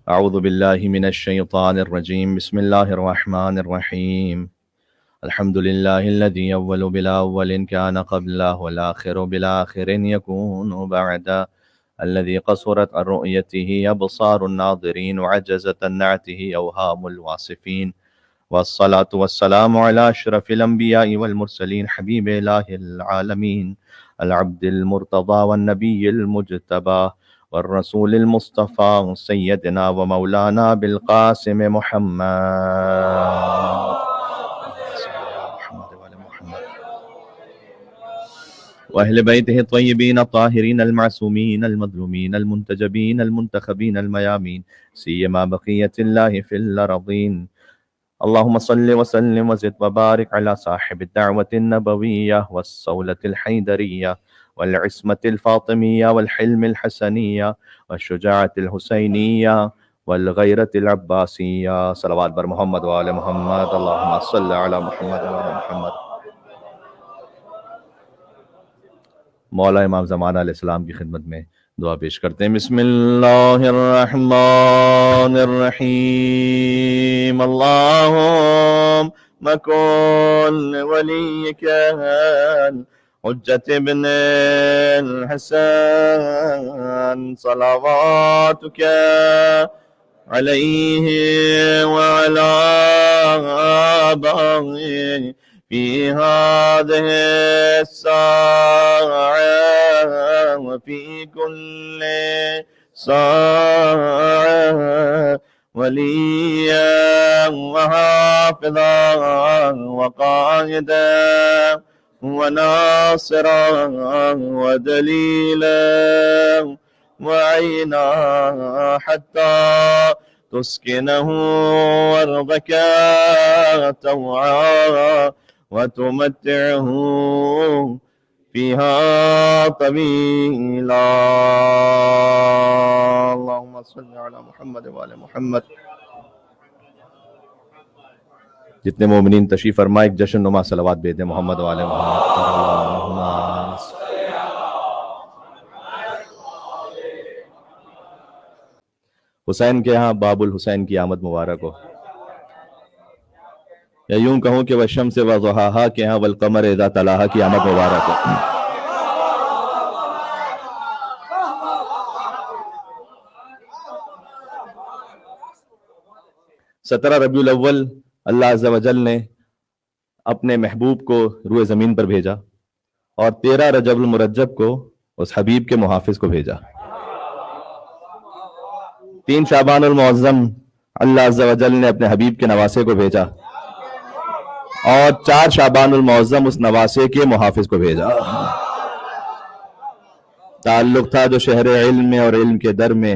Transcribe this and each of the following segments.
اعوذ باللہ من الشیطان الرجیم بسم اللہ الرحمن الرحیم الحمد للہ الذی اول بلا اول کان قبلہ والآخر بلا آخر یکون بعدا الذي قصرت عن رؤيته أبصار الناظرين وعجزت عن نعته أوهام الواصفين والصلاة والسلام على أشرف الأنبياء والمرسلين حبيب إله العالمين العبد المرتضى والنبي المجتبى والرسول المصطفى سيدنا ومولانا بالقاسم محمد وأهل بيته الطيبين الطاهرين المعصومين المظلومين المنتجبين المنتخبين الميامين سيما بقية الله في الأرضين اللهم صل وسلم وزد وبارك على صاحب الدعوة النبوية والصولة الحيدرية والعصمة الفاطمية والحلم الحسنية والشجاعة الحسينية والغيرة العباسية صلوات بر محمد وآل محمد اللهم صل على محمد وآل محمد. مولا امام زمانہ علیہ السلام کی خدمت میں دعا پیش کرتے ہیں. بسم اللہ الرحمن الرحیم. اللہم کن ولیک حجت ابن الحسن صلواتک علیہ وعلا آبائہ في هذه الساعة وفي كل ساعة وليا وحافظا وقائدا وناصرا ودليلا وعينا حتى تسكنه أرضك طوعا وتمتعه فيها طويلا. اللهم صل على محمد وعلى محمد. جتنے مومنین تشریف فرما ایک جشن نما صلوات بھیجیں محمد وعلى محمد. حسین کے ہاں باب الحسین کی آمد مبارک ہو، یا یوں کہوں کہ والشمس وضحاہا کے ہاں والقمر اذا تلاہا کی آمد مبارک ہو. سترہ ربیع الاول اللہ عز و جل نے اپنے محبوب کو روئے زمین پر بھیجا اور 13 رجب المرجب کو اس حبیب کے محافظ کو بھیجا. 3 شعبان المعظم اللہ عز و جل نے اپنے حبیب کے نواسے کو بھیجا اور 4 شعبان المعظم اس نواسے کے محافظ کو بھیجا. تعلق تھا جو شہر علم میں اور علم کے در میں،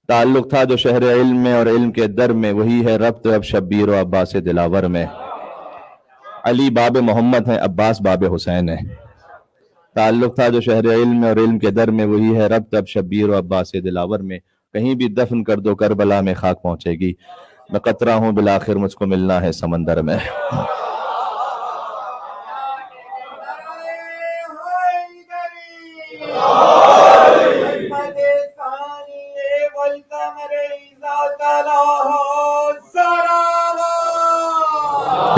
تعلق تھا جو شہر علم میں اور علم کے در میں، وہی ہے ربط اب شبیر و عباس دلاور میں. علی باب محمد ہیں، عباس باب حسین ہے. تعلق تھا جو شہر علم میں اور علم کے در میں، وہی ہے ربط اب شبیر و عباس دلاور میں. کہیں بھی دفن کر دو کربلا میں خاک پہنچے گی، میں قطرہ ہوں بالآخر مجھ کو ملنا ہے سمندر میں.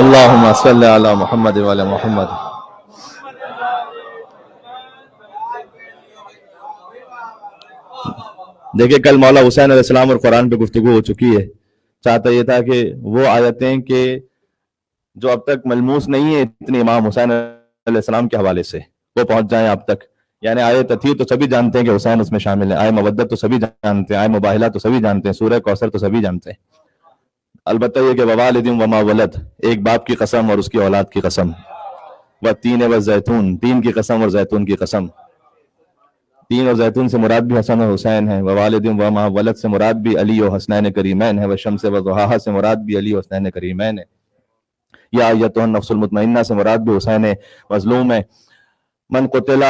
اللہم صلی علی محمد وعلی محمد. دیکھیں کل مولا حسین علیہ السلام اور قرآن پہ گفتگو ہو چکی ہے. چاہتا یہ تھا کہ وہ آیتیں کہ جو اب تک ملموس نہیں ہے اتنی امام حسین علیہ السلام کے حوالے سے وہ پہنچ جائیں اب تک. یعنی آیت تطہیر تو سبھی جانتے ہیں کہ حسین اس میں شامل ہے، آئے مودت تو سبھی جانتے ہیں، آئے مباہلہ تو سبھی جانتے ہیں، سورہ کوثر تو سبھی جانتے ہیں. البتہ یہ کہ ووالد وما ولد، ایک باپ کی قسم اور اس کی اولاد کی قسم، والتین والزیتون، تین کی قسم اور زیتون کی قسم. تین اور زیتون سے مراد بھی حسن اور حسین ہے، ووالد وما ولد سے مراد بھی علی و حسنین کریمین ہے، والشمس وضحاہا سے مراد بھی علی و حسنین کریمین ہے. یا ایتھا النفس المطمئنہ سے مراد بھی حسین مظلوم ہے. من قتل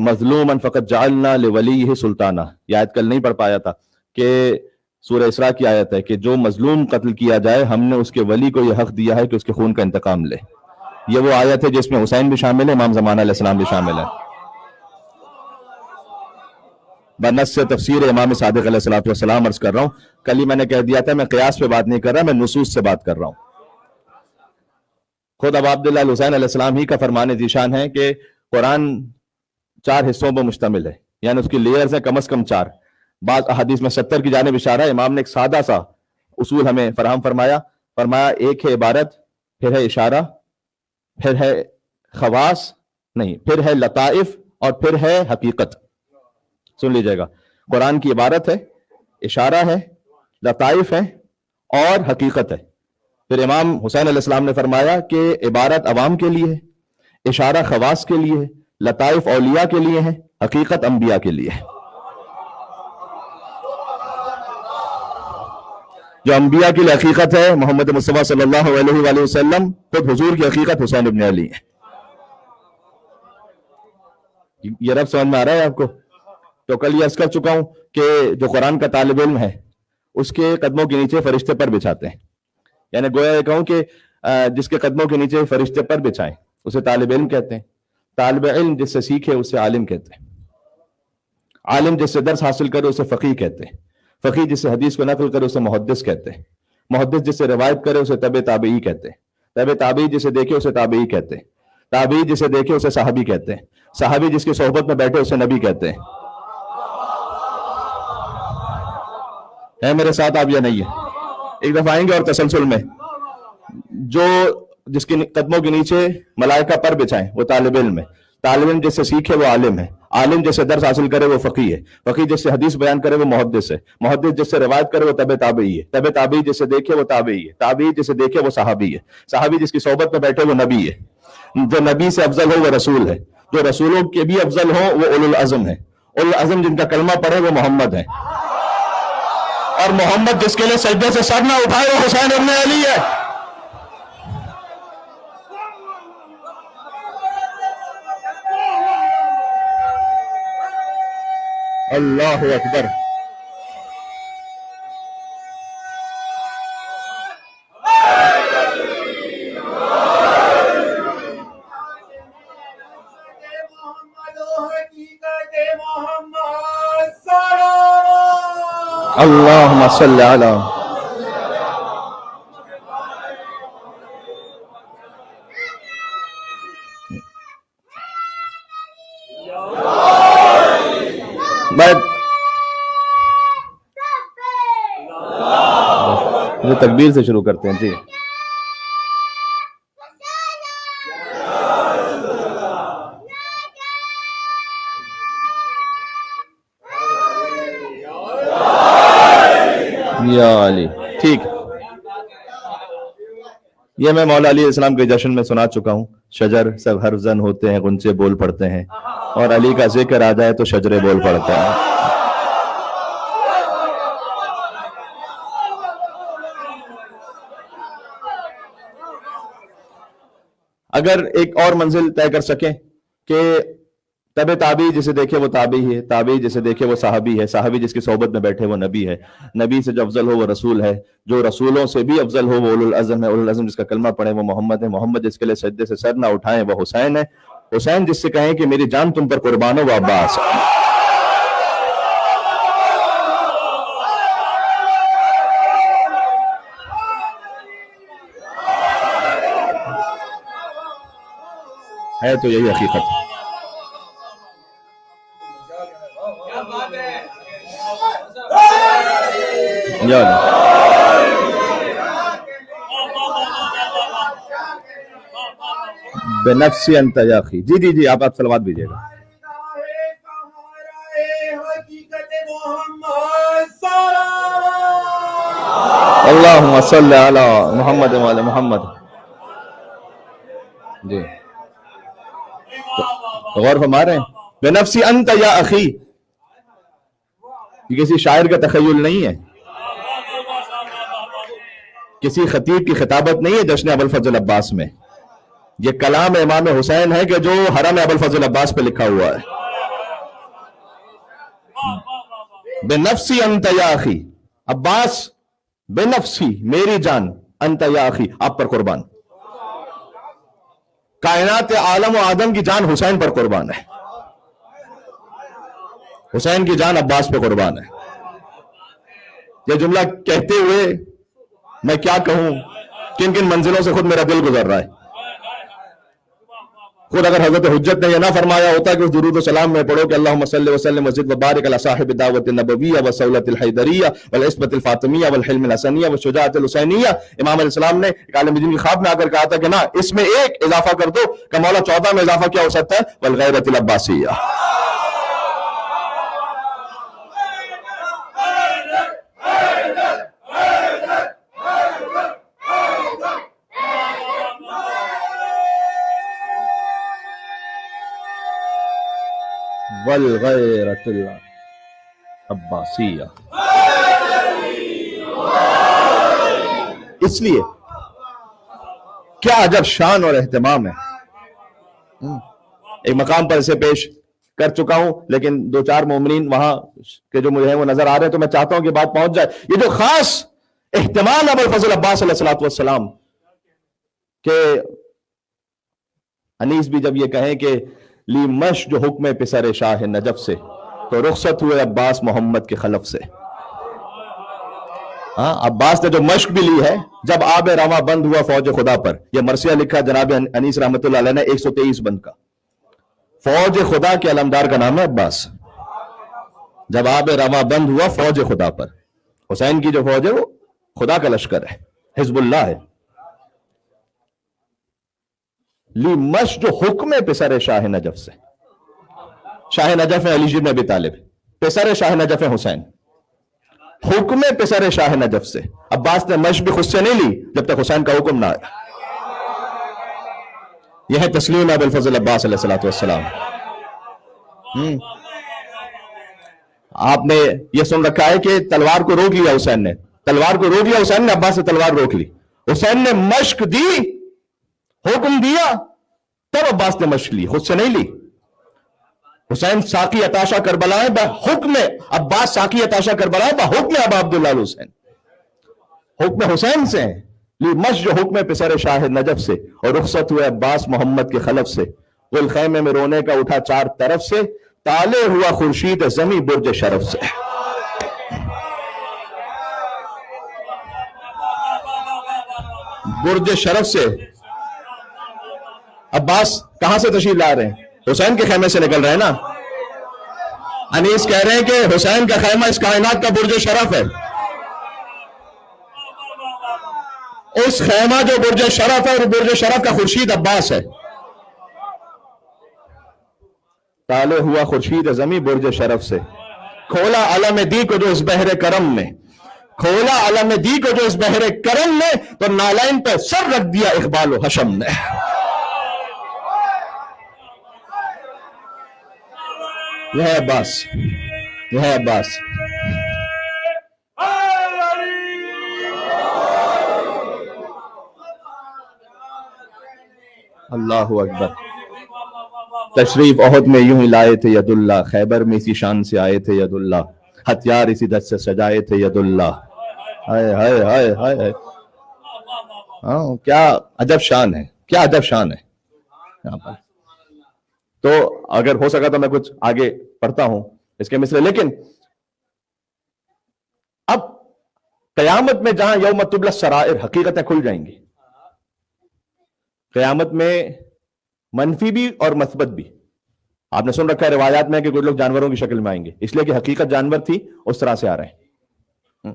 مظلوما فقد جعلنا لولیہ سلطانہ، یہ آیت کل نہیں پڑھ پایا تھا کہ سورہ اسراء کی آیت ہے کہ جو مظلوم قتل کیا جائے ہم نے اس کے ولی کو یہ حق دیا ہے کہ اس کے خون کا انتقام لے. یہ وہ آیت ہے جس میں حسین بھی شامل ہے، امام زمانہ علیہ السلام بھی شامل ہے. बनस से तफसीर इमाम सादिक अलैहिस्सलाम अर्ज कर रहा हूँ। कल ही मैंने कह दिया था मैं क़ियास पे बात नहीं कर रहा, मैं नुसूस से बात कर रहा हूँ। खुद अब अब्दुल्लाह हुसैन अलैहिस्सलाम ही का फरमान ज़ीशान है कि कुरान 4 हिस्सों पर मुश्तमिल है, यानी उसकी लेयर्स हैं कम से कम 4। बाज़ अहादीस में 70 की जानिब इशारा है। इमाम ने एक सादा सा उसूल हमें फराहम फरमाया एक है इबारत, फिर है इशारा, फिर है खवास नहीं, फिर है लताइफ और फिर है हकीकत। सुन लीजिएगा, कुरान की इबारत है, इशारा है, लताइफ है और हकीकत है। फिर इमाम हुसैन अलैहिस्सलाम ने फरमाया कि इबारत अवाम के लिए है, इशारा खवास के लिए है, लताइफ औलिया के लिए है, हकीकत अंबिया के लिए है। जो अंबिया की हकीकत है मोहम्मद मुस्तफा सल्लल्लाहु अलैहि वसल्लम, खुद हुजूर की हकीकत हुसैन इब्न अली है। ये रब समझ में आ रहा है आपको? तो कल ये अर्ज कर चुका हूं कि जो कुरान का तालिब इल्म है उसके कदमों के नीचे फरिश्ते पर बिछाते हैं, यानी गोया ये कहूं कि जिसके कदमों के नीचे फरिश्ते पर बिछाएं उसे तालिब इल्म कहते हैं। तालिब इल्म जिससे सीखे उसे आलिम कहते हैं। आलिम जिससे दर्स हासिल करे उसे फकीह कहते हैं। फकीह जिससे हदीस को नकल करे उसे मुहद्दिस कहते हैं। मुहद्दिस जिससे रिवायत करे उसे तबे ताबई कहते हैं। तबे ताबई जिसे देखे उसे ताबई कहते हैं। ताबई जिसे देखे उसे सहाबी कहते हैं। सहाबी जिसकी सोहबत में बैठे उसे नबी कहते हैं। है मेरे साथ आप या नहीं है? एक दफा आएंगे और तसलसल में जो जिसके कदमों के नीचे मलाइका पर बिछाएं वो तालिब इल्म है। तालिब इल्म जिससे सीखे वो आलिम है। आलिम जिससे दर्स हासिल करे वो फकीह है। फकीह जिससे हदीस बयान करे वो मुहद्दिस है। मुहद्दिस जिससे रिवायत करे वो तबे ताबई है। तबे ताबई जिसे देखे वो ताबई है। ताबई जिसे देखे वो सहाबी है। सहाबी जिसकी सोहबत में बैठे वो नबी है। जो नबी से अफजल हो वो रसूल है। जो रसूलों के भी अफजल हो वो उलुल अज़म है। उलुल अज़म जिनका कलमा पढ़े वो मोहम्मद है। और मोहम्मद जिसके लिए सजदे से सर ना उठाए वो हुसैन इब्न अली है। अल्लाहु अकबर। अल्लाहुम्मा सल्ली अला। तकबीर से शुरू करते हैं जी। या अली, ठीक। ये मैं मौला अली इस्लाम के जश्न में सुना चुका हूँ। शजर सब हर जन होते हैं, गुंचे बोल पड़ते हैं, और अली का जिक्र आ जाए तो शजरे बोल पड़ते हैं। अगर एक और मंजिल तय कर सकें कि तबे ताबी जिसे देखे वो ताबी है, ताबी जिसे देखे वो साहबी है, साहबी जिसकी सोहबत में बैठे वो नबी है, नबी से जो अफजल हो वो रसूल है, जो रसूलों से भी अफजल हो वो उलुल अज़म है, उलुल अज़म जिसका कलमा पढ़े वो मोहम्मद है, मोहम्मद जिसके लिए सजदे से सर ना उठाएं वो हुसैन है, हुसैन जिससे कहें कि मेरी जान तुम पर कुर्बान हो वो अब्बास है। तो यही हकीकत है। बेनफ्सी अंत या अखी। जी जी जी, आप सलावत भेजिएगा। अल्लाहुम्मा सल्ली अला मुहम्मद व अला मुहम्मद। जी तो गौर फरमा रहे हैं, बेनफ्सी अंत या अखी, ये किसी शायर का तखय्युल नहीं है, किसी खतीब की खिताबत नहीं है जश्न अबुल फजल अब्बास में। ये कलाम इमाम हुसैन है कि जो हरम अबुल फजल अब्बास पे लिखा हुआ है। बेनफ्सी अंत या अखी, अब्बास बेनफ्सी मेरी जान, अंत या अखी आप पर कुर्बान। कायनात आलम और आदम की जान हुसैन पर कुर्बान है। حسین کی جان عباس پہ قربان ہے. یہ جملہ کہتے ہوئے میں کیا کہوں، کن کن منزلوں سے خود میرا دل گزر رہا ہے. خود اگر حضرت حجت نے یہ نہ فرمایا ہوتا کہ اس درود و سلام میں پڑھو کہ اللہم صلی وسلم وزد وبارک علی صاحب الدعوت النبویہ وصولۃ الحیدریہ والعصمۃ الفاطمیہ والحلم الحسنیہ والشجاعۃ الحسینیہ، امام علیہ السلام نے ایک عالم دین کی خواب میں آ کر کہا تھا کہ نا اس میں ایک اضافہ کر دو، کہ مولا 14 میں اضافہ کیا ہو سکتا ہے؟ والغیرۃ العباسیہ. والغیرۃ العباسیہ. اس لیے کیا عجب شان اور اہتمام ہے. ایک مقام پر اسے پیش کر چکا ہوں، لیکن 2-4 مومنین وہاں کے جو مجھے ہیں وہ نظر آ رہے ہیں، تو میں چاہتا ہوں کہ بات پہنچ جائے. یہ جو خاص اہتمام ابو الفضل عباس علیہ الصلوۃ والسلام کہ انیس بھی جب یہ کہیں کہ لی مش جو حکم پسر شاہ نجف سے، تو رخصت ہوئے عباس محمد کے خلف سے. ہاں، عباس نے جو مشق بھی لی ہے جب آب رواں بند ہوا فوج خدا پر. یہ مرثیہ لکھا جناب انیس رحمۃ اللہ علیہ نے 123 بند کا. فوج خدا کے علمدار کا نام ہے عباس. جب آب رواں بند ہوا فوج خدا پر، حسین کی جو فوج ہے وہ خدا کا لشکر ہے، حزب اللہ ہے. لی مش جو حکم پسر شاہ نجف سے، شاہ نجف ہے علی بن ابی طالب، پسر شاہ نجف ہے حسین. حکم پسر شاہ نجف سے. عباس نے مش بھی خود سے نہیں لی جب تک حسین کا حکم نہ آیا. یہ ہے تسلیم ابو الفضل عباس علیہ الصلوۃ والسلام. آپ نے یہ سن رکھا ہے کہ تلوار کو روک لیا حسین نے، تلوار کو روک لیا حسین نے، عباس سے تلوار روک لی. حسین نے مشق دی، حکم دیا، تب عباس نے مشق لی، خود سے نہیں لی. حسین ساقی عطاشہ کربلا ہے بحکم عباس، ساقی عطاشہ کربلا ہے بحکم ابا عبداللہ الحسین. حکم حسین سے ہیں. لی مش جو حکم پسر شاہ نجف سے، اور رخصت ہوئے عباس محمد کے خلف سے. گل خیمے میں رونے کا اٹھا 4 طرف سے، تالے ہوا خورشید زمیں برج شرف سے. برج شرف سے عباس کہاں سے تشریف لا رہے ہیں؟ حسین کے خیمے سے نکل رہے ہیں نا. انیس کہہ رہے ہیں کہ حسین کا خیمہ اس کائنات کا برج شرف ہے. اس خیمہ جو برج شرف ہے، اور برج شرف کا خورشید عباس ہے. تالے ہوا خورشید زمیں برج شرف سے. کھولا علم دی کو جو اس بحر کرم میں، کھولا علم دی کو جو اس بحر کرم میں، تو نالین پہ سر رکھ دیا اقبال و حشم نے. یہ ہے عباس، یہ ہے عباس. اللہ اکبر. تشریف احد میں یوں ہی لائے تھے ید اللہ، خیبر میں اسی شان سے آئے تھے ید اللہ، ہتھیار اسی دست سے سجائے تھے ید اللہ. ہائے ہائے ہائے ہائے. ہاں، کیا عجب شان ہے، کیا عجب شان ہے یہاں پر. تو اگر ہو سکا تو میں کچھ آگے پڑھتا ہوں اس کے مثل. لیکن اب قیامت میں جہاں یوم تبلی السرائر، حقیقتیں کھل جائیں گی. قیامت میں منفی بھی اور مثبت بھی. آپ نے سن رکھا ہے روایات میں کہ کچھ لوگ جانوروں کی شکل میں آئیں گے، اس لیے کہ حقیقت جانور تھی اس طرح سے آ رہے ہیں.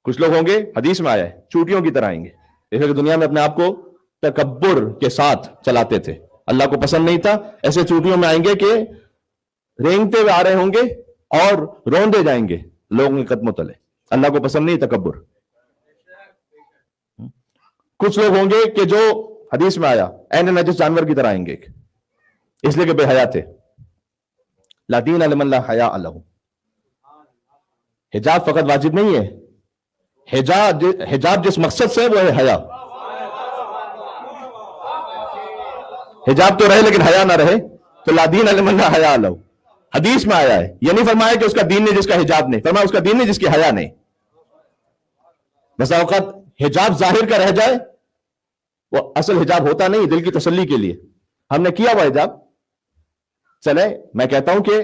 کچھ لوگ ہوں گے، حدیث میں آیا ہے، چوٹیوں کی طرح آئیں گے، اس لیے کہ دنیا میں اپنے آپ کو تکبر کے ساتھ چلاتے تھے، اللہ کو پسند نہیں تھا. ایسے چوٹیوں میں آئیں گے کہ رینگتے ہوئے آ رہے ہوں گے اور روندے جائیں گے لوگوں کے قدموں تلے. اللہ کو پسند نہیں تکبر. کچھ لوگ ہوں گے کہ جو حدیث میں آیا عین نجس جانور کی طرح آئیں گے، اس لیے کہ بے حیا تھے. لا دین لمن لا حیاء لہ. حجاب فقط واجب نہیں ہے، حجاب جس مقصد سے وہ ہے حیا. حجاب تو رہے لیکن حیا نہ رہے تو لا دین لمن لا حیاء لہ. حدیث میں آیا ہے، یہ نہیں فرمایا کہ اس کا دین نہیں جس کا حجاب نہیں، فرمایا اس کا دین نہیں جس کی حیا نہیں. بسا اوقات حجاب ظاہر کا رہ جائے، وہ اصل حجاب ہوتا نہیں، دل کی تسلی کے لیے ہم نے کیا وہ حجاب. چلے میں کہتا ہوں کہ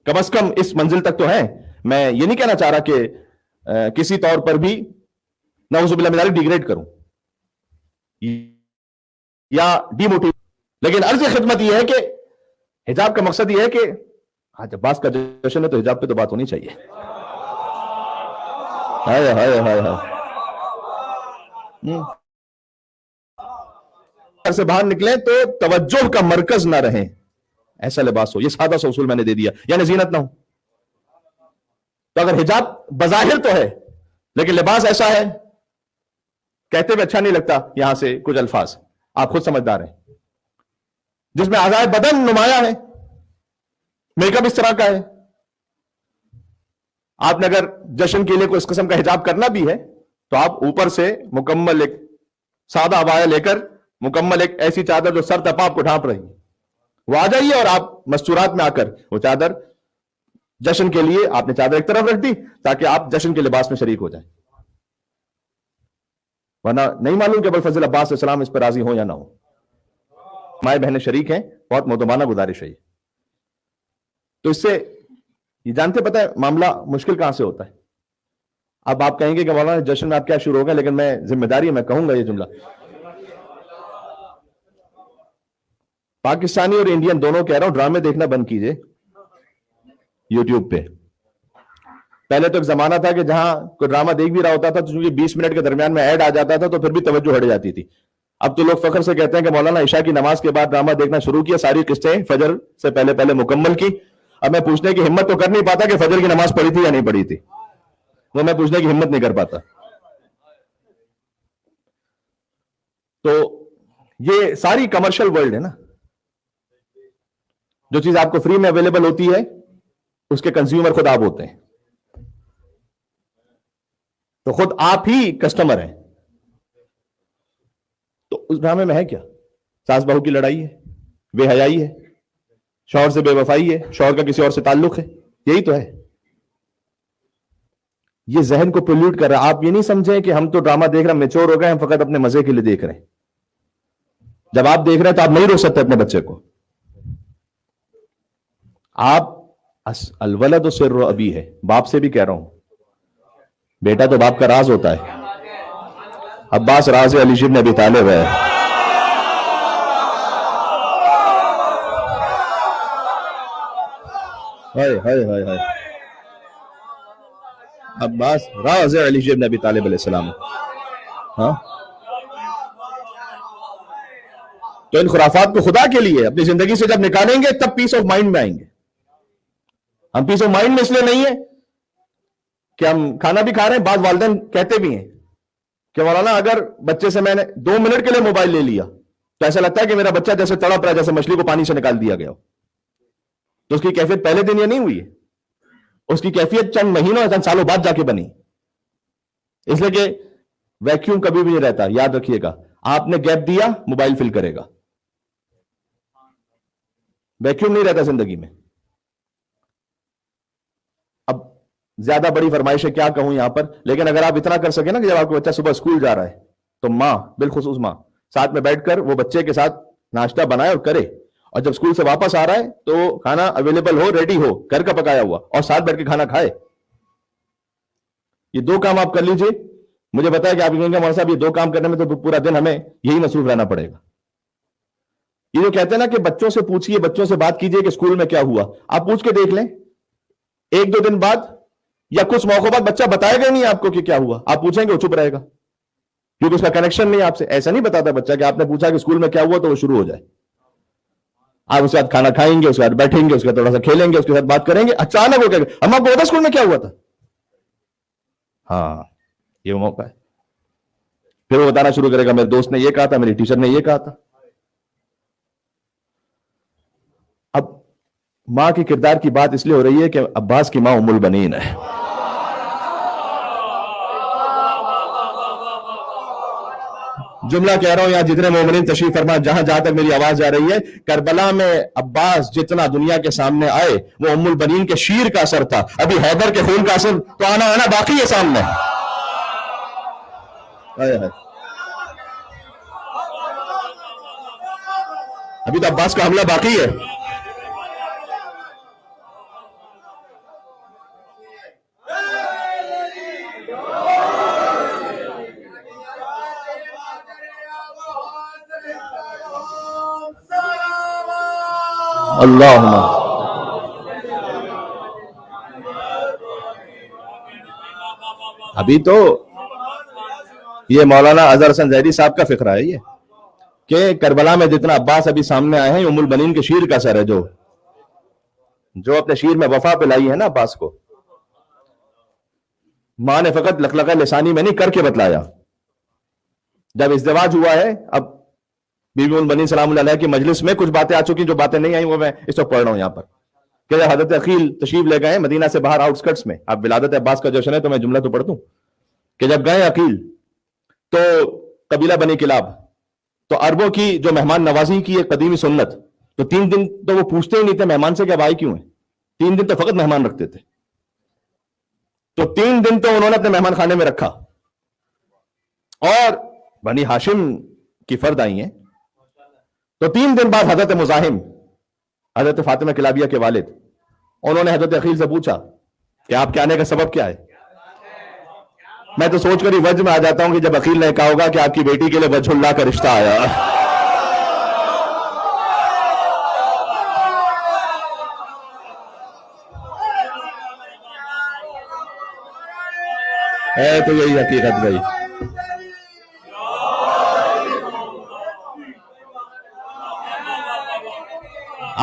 कम अज कम इस मंजिल तक तो है। मैं ये नहीं कहना चाह रहा कि किसी तौर पर भी नाउजुबिल्लाह डिग्रेड करूं या डिमोटिव, लेकिन अर्ज खिदमत यह है कि हिजाब का मकसद यह है कि आज अब्बास का जश्न है तो हिजाब पे तो बात होनी चाहिए। हाय हाय हाय हाय। घर से बाहर निकले तो तवज्जो का मरकज ना रहे, ऐसा लिबास हो। ये सादा सा उसूल मैंने दे दिया, यानी जीनत ना हो। तो अगर हिजाब बज़ाहिर तो है लेकिन लिबास ऐसा है, कहते हुए अच्छा नहीं लगता यहां से कुछ अल्फाज, आप खुद समझदार हैं, जिसमें आज़ाए बदन नुमाया है, मेकअप इस तरह का है। आपने अगर जश्न के लिए कोई इस किस्म का हिजाब करना भी है तो आप ऊपर से मुकम्मल एक सादा अबाया लेकर मुकम्मल एक ऐसी चादर जो सर तक आपको ढांप रही है वो आ जाइए, और आप मस्तूरात में आकर वो चादर, जश्न के लिए आपने चादर एक तरफ रख दी ताकि आप जश्न के लिबास में शरीक हो जाए। वरना नहीं मालूम कि अबुल फजल अब्बास अलैहिस्सलाम इस पर राजी हो या ना हो। हमारे बहनें शरीक हैं, बहुत मोहतरमाना गुजारिश है। तो इससे ये जानते पता है मामला मुश्किल कहां से होता है। अब आप कहेंगे कि मौलाना जश्न में आप क्या शुरू हो गए, लेकिन मैं जिम्मेदारी है, मैं कहूंगा ये जुमला। पाकिस्तानी और इंडियन दोनों कह रहा हूं, ड्रामे देखना बंद कीजिए यूट्यूब पे। पहले तो एक जमाना था कि जहां कोई ड्रामा देख भी रहा होता था तो चूंकि 20 मिनट के दरमियान में ऐड आ जाता था तो फिर भी तवज्जो हट जाती थी। अब तो लोग फख्र से कहते हैं कि मौलाना इशा की नमाज के बाद ड्रामा देखना शुरू किया, सारी किस्तें फजर से पहले पहले मुकम्मल की। अब मैं पूछने की हिम्मत तो कर नहीं पाता कि फजर की नमाज पढ़ी थी या नहीं पढ़ी थी, वो मैं पूछने की हिम्मत नहीं कर पाता। तो ये सारी कमर्शियल वर्ल्ड है ना, जो चीज आपको फ्री में अवेलेबल होती है उसके कंज्यूमर खुद आप होते हैं, तो खुद आप ही कस्टमर हैं। तो उस ड्रामे में है क्या? सास बहू की लड़ाई है, बेहयाई है, शौहर से बेवफाई है, शौहर का किसी और से ताल्लुक है, यही तो है। ये जहन को पोल्यूट कर रहा है। आप ये नहीं समझे कि हम तो ड्रामा देख रहे हैं, मैच्योर हो गए, हम फकत अपने मजे के लिए देख रहे हैं। जब आप देख रहे हैं तो आप नहीं रोक सकते अपने बच्चे को। आप अलवलद सिर्र अबी है, बाप से भी कह रहा हूं, बेटा तो बाप का राज होता है। अब्बास राज अली इब्न अबी तालिब है। हाय हाय हाय हाय। अब्बास राज अली इब्न अबी तालिब अलैहिस्सलाम। हाँ, तो इन खुराफात को खुदा के लिए अपनी जिंदगी से जब निकालेंगे तब पीस ऑफ माइंड में आएंगे। हम पीस ऑफ माइंड में इसलिए नहीं है कि हम खाना भी खा रहे हैं। बाद वालिदैन कहते भी हैं कि मौलाना अगर बच्चे से मैंने 2 मिनट के लिए मोबाइल ले लिया तो ऐसा लगता है कि मेरा बच्चा जैसे तड़प रहा है, जैसे मछली को पानी से निकाल दिया गया हो। तो उसकी कैफियत पहले दिन ये नहीं हुई है, उसकी कैफियत चंद महीनों या चंद सालों बाद जाके बनी। इसलिए कि वैक्यूम कभी भी नहीं रहता, याद रखिएगा। आपने गैप दिया, मोबाइल फिल करेगा। वैक्यूम नहीं रहता जिंदगी में। अब ज्यादा बड़ी फरमाइश है क्या कहूं यहां पर, लेकिन अगर आप इतना कर सके ना कि जब आपका बच्चा सुबह स्कूल जा रहा है तो मां, बिलखुसूस मां, साथ में बैठकर वो बच्चे के साथ नाश्ता बनाए और करे, और जब स्कूल से वापस आ रहा है तो खाना अवेलेबल हो, रेडी हो, घर का पकाया हुआ, और साथ बैठ के खाना खाए। ये 2 काम आप कर लीजिए। मुझे बताया कि आप कहेंगे मौलाना साहब ये 2 काम करने में तो पूरा दिन हमें यही मसरूफ रहना पड़ेगा। ये जो कहते हैं ना कि बच्चों से पूछिए, बच्चों से बात कीजिए कि स्कूल में क्या हुआ, आप पूछ के देख लें। 1-2 दिन बाद या कुछ मौकों बाद बच्चा बताएगा नहीं आपको कि क्या हुआ। आप पूछेंगे वो चुप रहेगा, क्योंकि उसका कनेक्शन नहीं आपसे। ऐसा नहीं बताता बच्चा कि आपने पूछा कि स्कूल में क्या हुआ तो वो शुरू हो जाए। आप उसके साथ खाना खाएंगे, उसके साथ बैठेंगे, उसके साथ थोड़ा सा खेलेंगे, उसके साथ बात करेंगे, अचानक वो कहेगा हम आपको पता स्कूल में क्या हुआ था। हाँ, ये वो मौका है। फिर वो बताना शुरू करेगा मेरे दोस्त ने ये कहा था, मेरी टीचर ने ये कहा था। अब मां के किरदार की बात इसलिए हो रही है कि अब्बास की मां उम्मुल बनीन है। जुमला कह रहा हूं यहां जितने मोमिनीन तशरीफ फरमा, जहां जहां तक मेरी आवाज जा रही है, करबला में अब्बास जितना दुनिया के सामने आए वो उम्मुल बनीन के शीर का असर था। अभी हैदर के खून का असर तो आना बाकी है सामने। अभी तो अब्बास का हमला बाकी है। اللہم. ابھی تو یہ مولانا اظہر حسن زیدی صاحب کا فقرہ ہے یہ کہ کربلا میں جتنا عباس ابھی سامنے آئے ہیں ام البنین کے شیر کا سر ہے جو اپنے شیر میں وفا پلائی ہے نا عباس کو. ماں نے فقط لقلقہ لسانی میں نہیں کر کے بتلایا. جب ازدواج ہوا ہے, اب بی بی ام البنین سلام اللہ علیہ کی مجلس میں کچھ باتیں آ چکی, جو باتیں نہیں آئیں وہ میں اس وقت پڑھ رہا ہوں یہاں پر, کہ جب حضرت عقیل تشریف لے گئے مدینہ سے باہر آؤٹ اسکرٹس میں, اب ولادت عباس کا جشن ہے تو میں جملہ تو پڑھ دوں, کہ جب گئے عقیل تو قبیلہ بنی کلاب, تو عربوں کی جو مہمان نوازی کی ایک قدیمی سنت, تو 3 دن تو وہ پوچھتے ہی نہیں تھے مہمان سے کہ اب آئے کیوں ہیں, 3 دن تو فقط مہمان رکھتے تھے. تو 3 دن تو انہوں نے اپنے مہمان خانے میں رکھا, اور بنی ہاشم کی فرد آئی ہیں. تو 3 دن بعد حضرت مزاحم, حضرت فاطمہ کلابیہ کے والد, انہوں نے حضرت عقیل سے پوچھا کہ آپ کے آنے کا سبب کیا ہے. میں تو سوچ کر ہی وجہ میں آ جاتا ہوں کہ جب عقیل نے کہا ہوگا کہ آپ کی بیٹی کے لیے وجہ اللہ کا رشتہ آیا. ہے تو یہی حقیقت بھائی.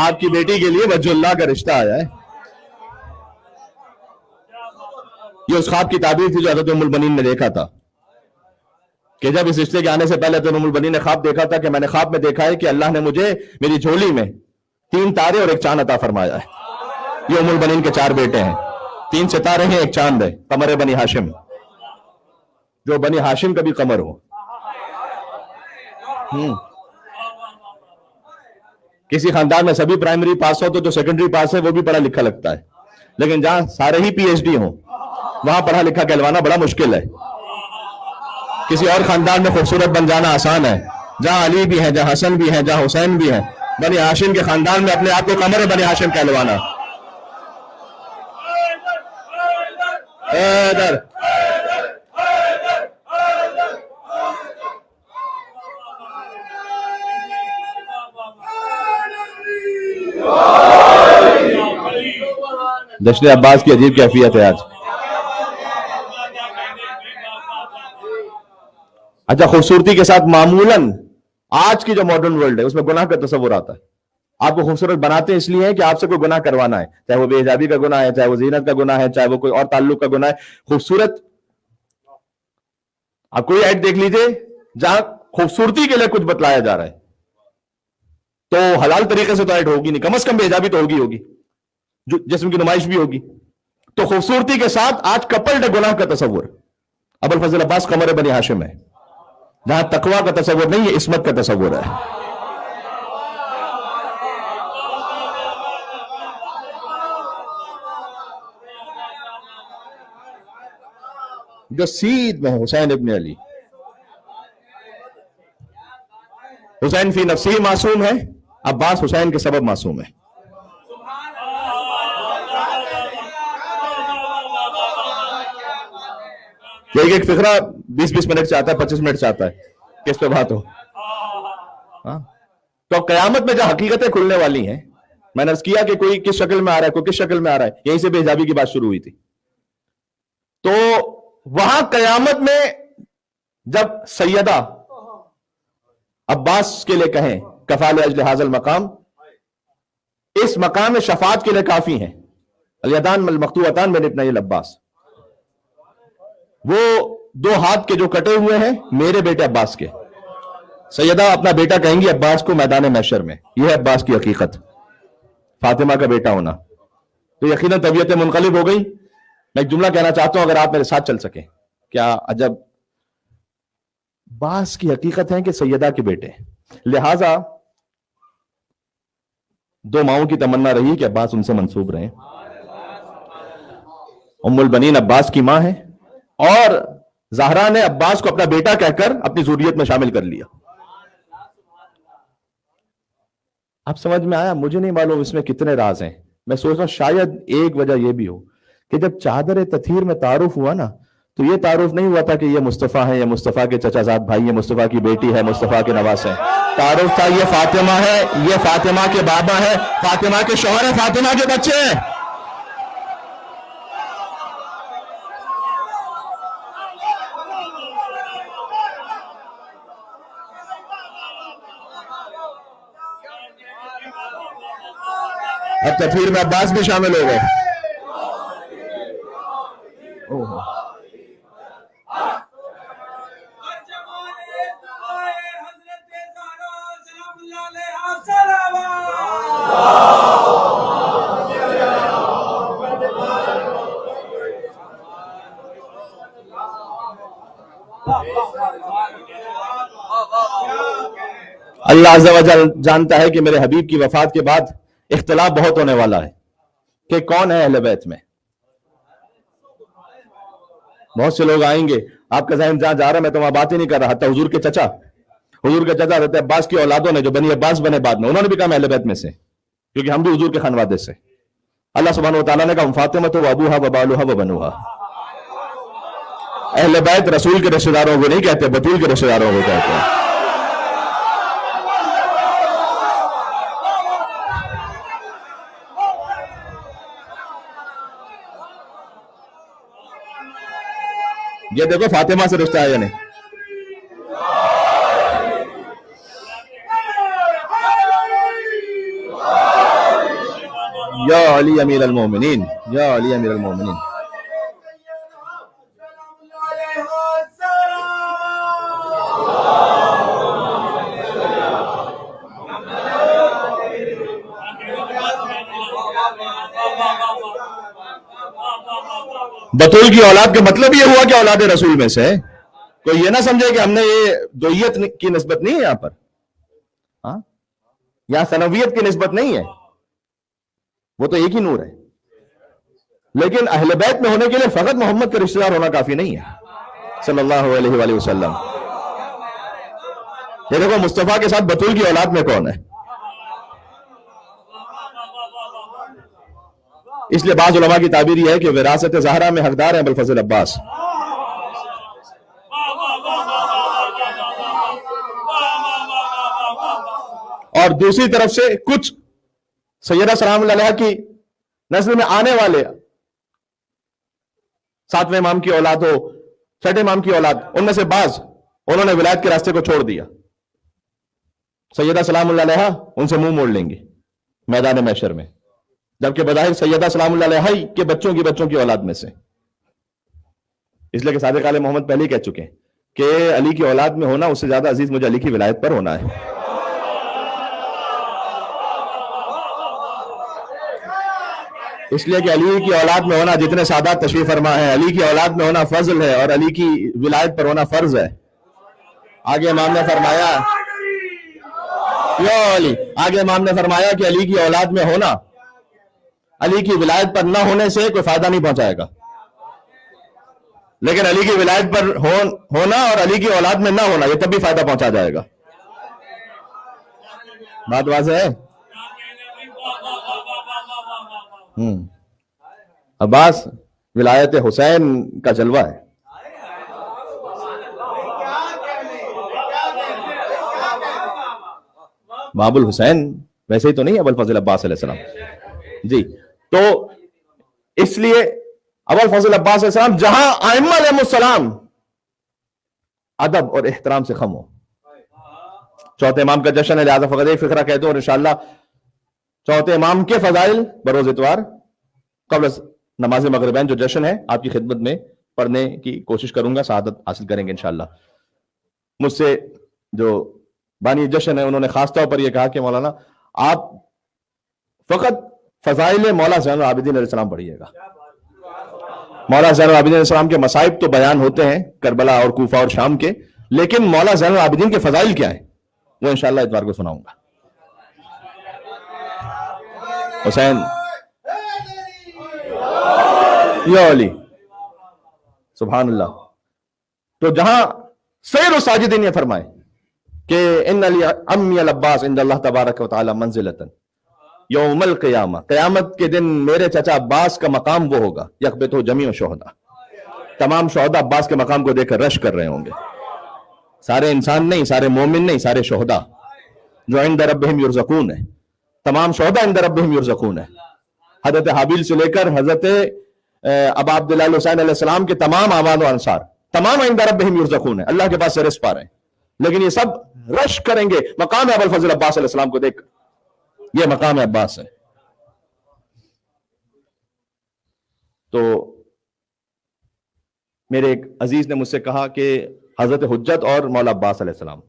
آپ کی بیٹی کے لیے وجہ اللہ کا رشتہ آیا ہے. یہ اس خواب کی تعبیر تھی جو حضرت ام البنین نے دیکھا تھا, کہ جب اس رشتے کے آنے سے پہلے حضرت ام البنین نے خواب دیکھا تھا کہ میں نے خواب میں دیکھا ہے کہ اللہ نے مجھے میری جھولی میں 3 تارے اور 1 چاند عطا فرمایا ہے. یہ ام البنین کے 4 بیٹے ہیں, 3 ستارے ہیں, 1 چاند ہے, قمر بنی ہاشم, جو بنی ہاشم کا بھی قمر ہو. کسی خاندان میں سبھی پرائمری پاس ہو تو جو سیکنڈری پاس ہے وہ بھی پڑھا لکھا لگتا ہے, لیکن جہاں سارے ہی پی ایچ ڈی ہوں وہاں پڑھا لکھا کہلوانا بڑا مشکل ہے. کسی اور خاندان میں خوبصورت بن جانا آسان ہے, جہاں علی بھی ہیں, جہاں حسن بھی ہیں, جہاں حسین بھی ہیں. بنی ہاشم کے خاندان میں اپنے آپ کو قمر بنی ہاشم کہلوانا. ادھر جشن عباس کی عجیب کیفیت ہے آج. اچھا, خوبصورتی کے ساتھ معمولاً آج کی جو ماڈرن ورلڈ ہے اس میں گناہ کا تصور آتا ہے. آپ کو خوبصورت بناتے ہیں اس لیے ہے کہ آپ سے کوئی گناہ کروانا ہے, چاہے وہ بے حجابی کا گناہ ہے, چاہے وہ زینت کا گناہ ہے, چاہے وہ کوئی اور تعلق کا گناہ ہے. خوبصورت, آپ کوئی ایڈ دیکھ لیجئے جہاں خوبصورتی کے لیے کچھ بتلایا جا رہا ہے, تو حلال طریقے سے تو ایڈ ہوگی نہیں, کم از کم بے حجابی تو ہوگی, جو جسم کی نمائش بھی ہوگی. تو خوبصورتی کے ساتھ آج کپلڈ گناہ کا تصور. ابو الفضل عباس قمر بنی ہاشم ہے, جہاں تقویٰ کا تصور نہیں ہے, عصمت کا تصور ہے. جو سید میں ہے حسین ابن علی, حسین فی نفسی معصوم ہے, عباس حسین کے سبب معصوم ہے. ایک فقرہ 20 منٹ چاہتا ہے, 25 منٹ چاہتا ہے کہ اس پہ بات ہو. تو قیامت میں جو حقیقتیں کھلنے والی ہیں, میں نے عرض کیا کہ کوئی کس شکل میں آ رہا ہے, کوئی کس شکل میں آ رہا ہے, یہیں سے بے حجابی کی بات شروع ہوئی تھی. تو وہاں قیامت میں جب سیدہ عباس کے لیے کہیں کفال اجل حاضر المقام, اس مقام شفاعت کے لیے کافی ہیں الیدان المقطوعتان بین ابنی العباس, وہ 2 ہاتھ کے جو کٹے ہوئے ہیں میرے بیٹے عباس کے. سیدہ اپنا بیٹا کہیں گی عباس کو میدان محشر میں. یہ ہے عباس کی حقیقت, فاطمہ کا بیٹا ہونا. تو یقیناً طبیعتیں منقلب ہو گئی. میں ایک جملہ کہنا چاہتا ہوں, اگر آپ میرے ساتھ چل سکیں. کیا عجب عباس کی حقیقت ہے کہ سیدہ کے بیٹے. لہذا 2 ماؤں کی تمنا رہی کہ عباس ان سے منسوب رہیں. ام البنین عباس کی ماں ہے, اور زہرا نے عباس کو اپنا بیٹا کہہ کر اپنی ذریت میں شامل کر لیا. اب سمجھ میں آیا؟ مجھے نہیں معلوم اس میں کتنے راز ہیں. میں سوچ رہا ہوں شاید ایک وجہ یہ بھی ہو کہ جب چادر تطہیر میں تعارف ہوا نا, تو یہ تعارف نہیں ہوا تھا کہ یہ مصطفیٰ ہے، یہ مصطفیٰ کے چچا زاد بھائی، یہ مصطفیٰ کی بیٹی ہے، مصطفیٰ کے نواز ہیں. تعارف تھا یہ فاطمہ ہے، یہ فاطمہ کے بابا ہے، فاطمہ کے شوہر ہیں، فاطمہ کے بچے ہیں. اب تطہیر میں عباس بھی شامل ہو گئے. اللہ عز و جل جانتا ہے کہ میرے حبیب کی وفات کے بعد اختلاف بہت ہونے والا ہے کہ کون ہے اہل بیت میں. بہت سے لوگ آئیں گے، آپ کا ذہن جہاں جا رہا ہے میں تو وہاں بات ہی نہیں کر رہا. حتیٰ حضور کے چچا حضرت عباس کی اولادوں نے جو بنی عباس بنے بعد میں، انہوں نے بھی کہا میں اہل بیت میں سے، کیونکہ ہم بھی حضور کے خانوادے سے. اللہ سبحانہ وتعالیٰ نے کہا فاطمہ و ابوہا و بالوہا و بنوہا. اہل بیت رسول کے رشتہ داروں کو نہیں کہتے، بطول کے رشتہ داروں کو کہتے ہیں. یہ دیکھو فاطمہ سے رشتہ ہے یا نہیں. یا علی امیر المومنین، یا علی امیر المومنین. بطول کی اولاد کا مطلب یہ ہوا کہ اولاد رسول میں سے. کوئی یہ نہ سمجھے کہ ہم نے یہ دوئیت کی نسبت نہیں ہے یہاں پر، ہاں یہاں ثنویت کی نسبت نہیں ہے، وہ تو ایک ہی نور ہے. لیکن اہل بیت میں ہونے کے لیے فقط محمد کا رشتہ دار ہونا کافی نہیں ہے صلی اللہ علیہ وآلہ وسلم. یہ دیکھو مصطفیٰ کے ساتھ بطول کی اولاد میں کون ہے. اس لیے بعض علماء کی تعبیر یہ ہے کہ وراثت زہرا میں حقدار ہیں ابوالفضل عباس. اور دوسری طرف سے کچھ سیدہ سلام اللہ علیہا کی نسل میں آنے والے 7ویں امام کی اولاد ہو، 6 امام کی اولاد، ان میں سے بعض انہوں نے ولایت کے راستے کو چھوڑ دیا. سیدہ سلام اللہ علیہا ان سے منہ موڑ لیں گے میدان محشر میں، جبکہ بظاہر سیدہ سلام اللہ علیہا کے بچوں کی اولاد میں سے. اس لیے کہ صادق آل محمد پہلے ہی کہہ چکے ہیں کہ علی کی اولاد میں ہونا اس سے زیادہ عزیز مجھے علی کی ولایت پر ہونا ہے. اس لیے کہ علی کی اولاد میں ہونا، جتنے سادات تشریف فرما ہیں، علی کی اولاد میں ہونا فضل ہے اور علی کی ولایت پر ہونا فرض ہے. آگے امام نے فرمایا آگے امام نے فرمایا کہ علی کی اولاد میں ہونا علی کی ولایت پر نہ ہونے سے کوئی فائدہ نہیں پہنچائے گا، لیکن علی کی ولایت پر ہونا اور علی کی اولاد میں نہ ہونا یہ تب بھی فائدہ پہنچا جائے گا. بات واضح ہے. عباس ولایت حسین کا جلوہ ہے. باب الحسین ویسے ہی تو نہیں ابوالفضل عباس علیہ السلام جی. تو اس لیے ابوالفضل عباس علیہ السلام جہاں ائمہ علیہ السلام ادب اور احترام سے خم ہو. چوتھے امام کا جشن ہے، لہذا فقط ایک فقرہ کہہ دوں اور انشاءاللہ چوتھے امام کے فضائل بروز اتوار قبل نماز مغربین جو جشن ہے آپ کی خدمت میں پڑھنے کی کوشش کروں گا، سعادت حاصل کریں گے انشاءاللہ. مجھ سے جو بانی جشن ہے انہوں نے خاص طور پر یہ کہا کہ مولانا آپ فقط فضائل مولا زین العابدین علیہ السلام پڑھیے گا. مولا زین العابدین علیہ السلام کے مصائب تو بیان ہوتے ہیں کربلا اور کوفہ اور شام کے، لیکن مولا زین العابدین کے فضائل کیا ہیں وہ انشاءاللہ اتوار کو سناؤں گا. حسین یا علی سبحان اللہ. تو جہاں سید الساجدین یہ فرمائے کہ ان علی امی العباس عند اللہ تبارک و تعالی منزلتن یوم القیامہ، قیامت کے دن میرے چچا عباس کا مقام وہ ہوگا یقبتہ جمیع شہداء، तमाम शोहदा अब्बास के मकाम को देखकर रश कर रहे होंगे। सारे इंसान नहीं, सारे मोमिन नहीं, सारे शोहदा जो इंद रब्बिहिम युरज़क़ून है, तमाम शोहदा इंद रब्बिहिम युरज़क़ून है। हजरत हाबिल से लेकर हजरत अबा अब्दुल्लाह हुसैन अलैहिस्सलाम के तमाम आवाद और अंसार तमाम इंद रब्बिहिम युरज़क़ून है, अल्लाह के पास से रिज़्क़ पा रहे हैं, लेकिन ये सब रश करेंगे मकाम अबुल फजल अब्बास अलैहिस्सलाम को देख। ये मकाम अब्बास है। तो मेरे एक अजीज ने मुझसे कहा कि हजरत हुज्जत और मौला अब्बास अलैहिस्सलाम,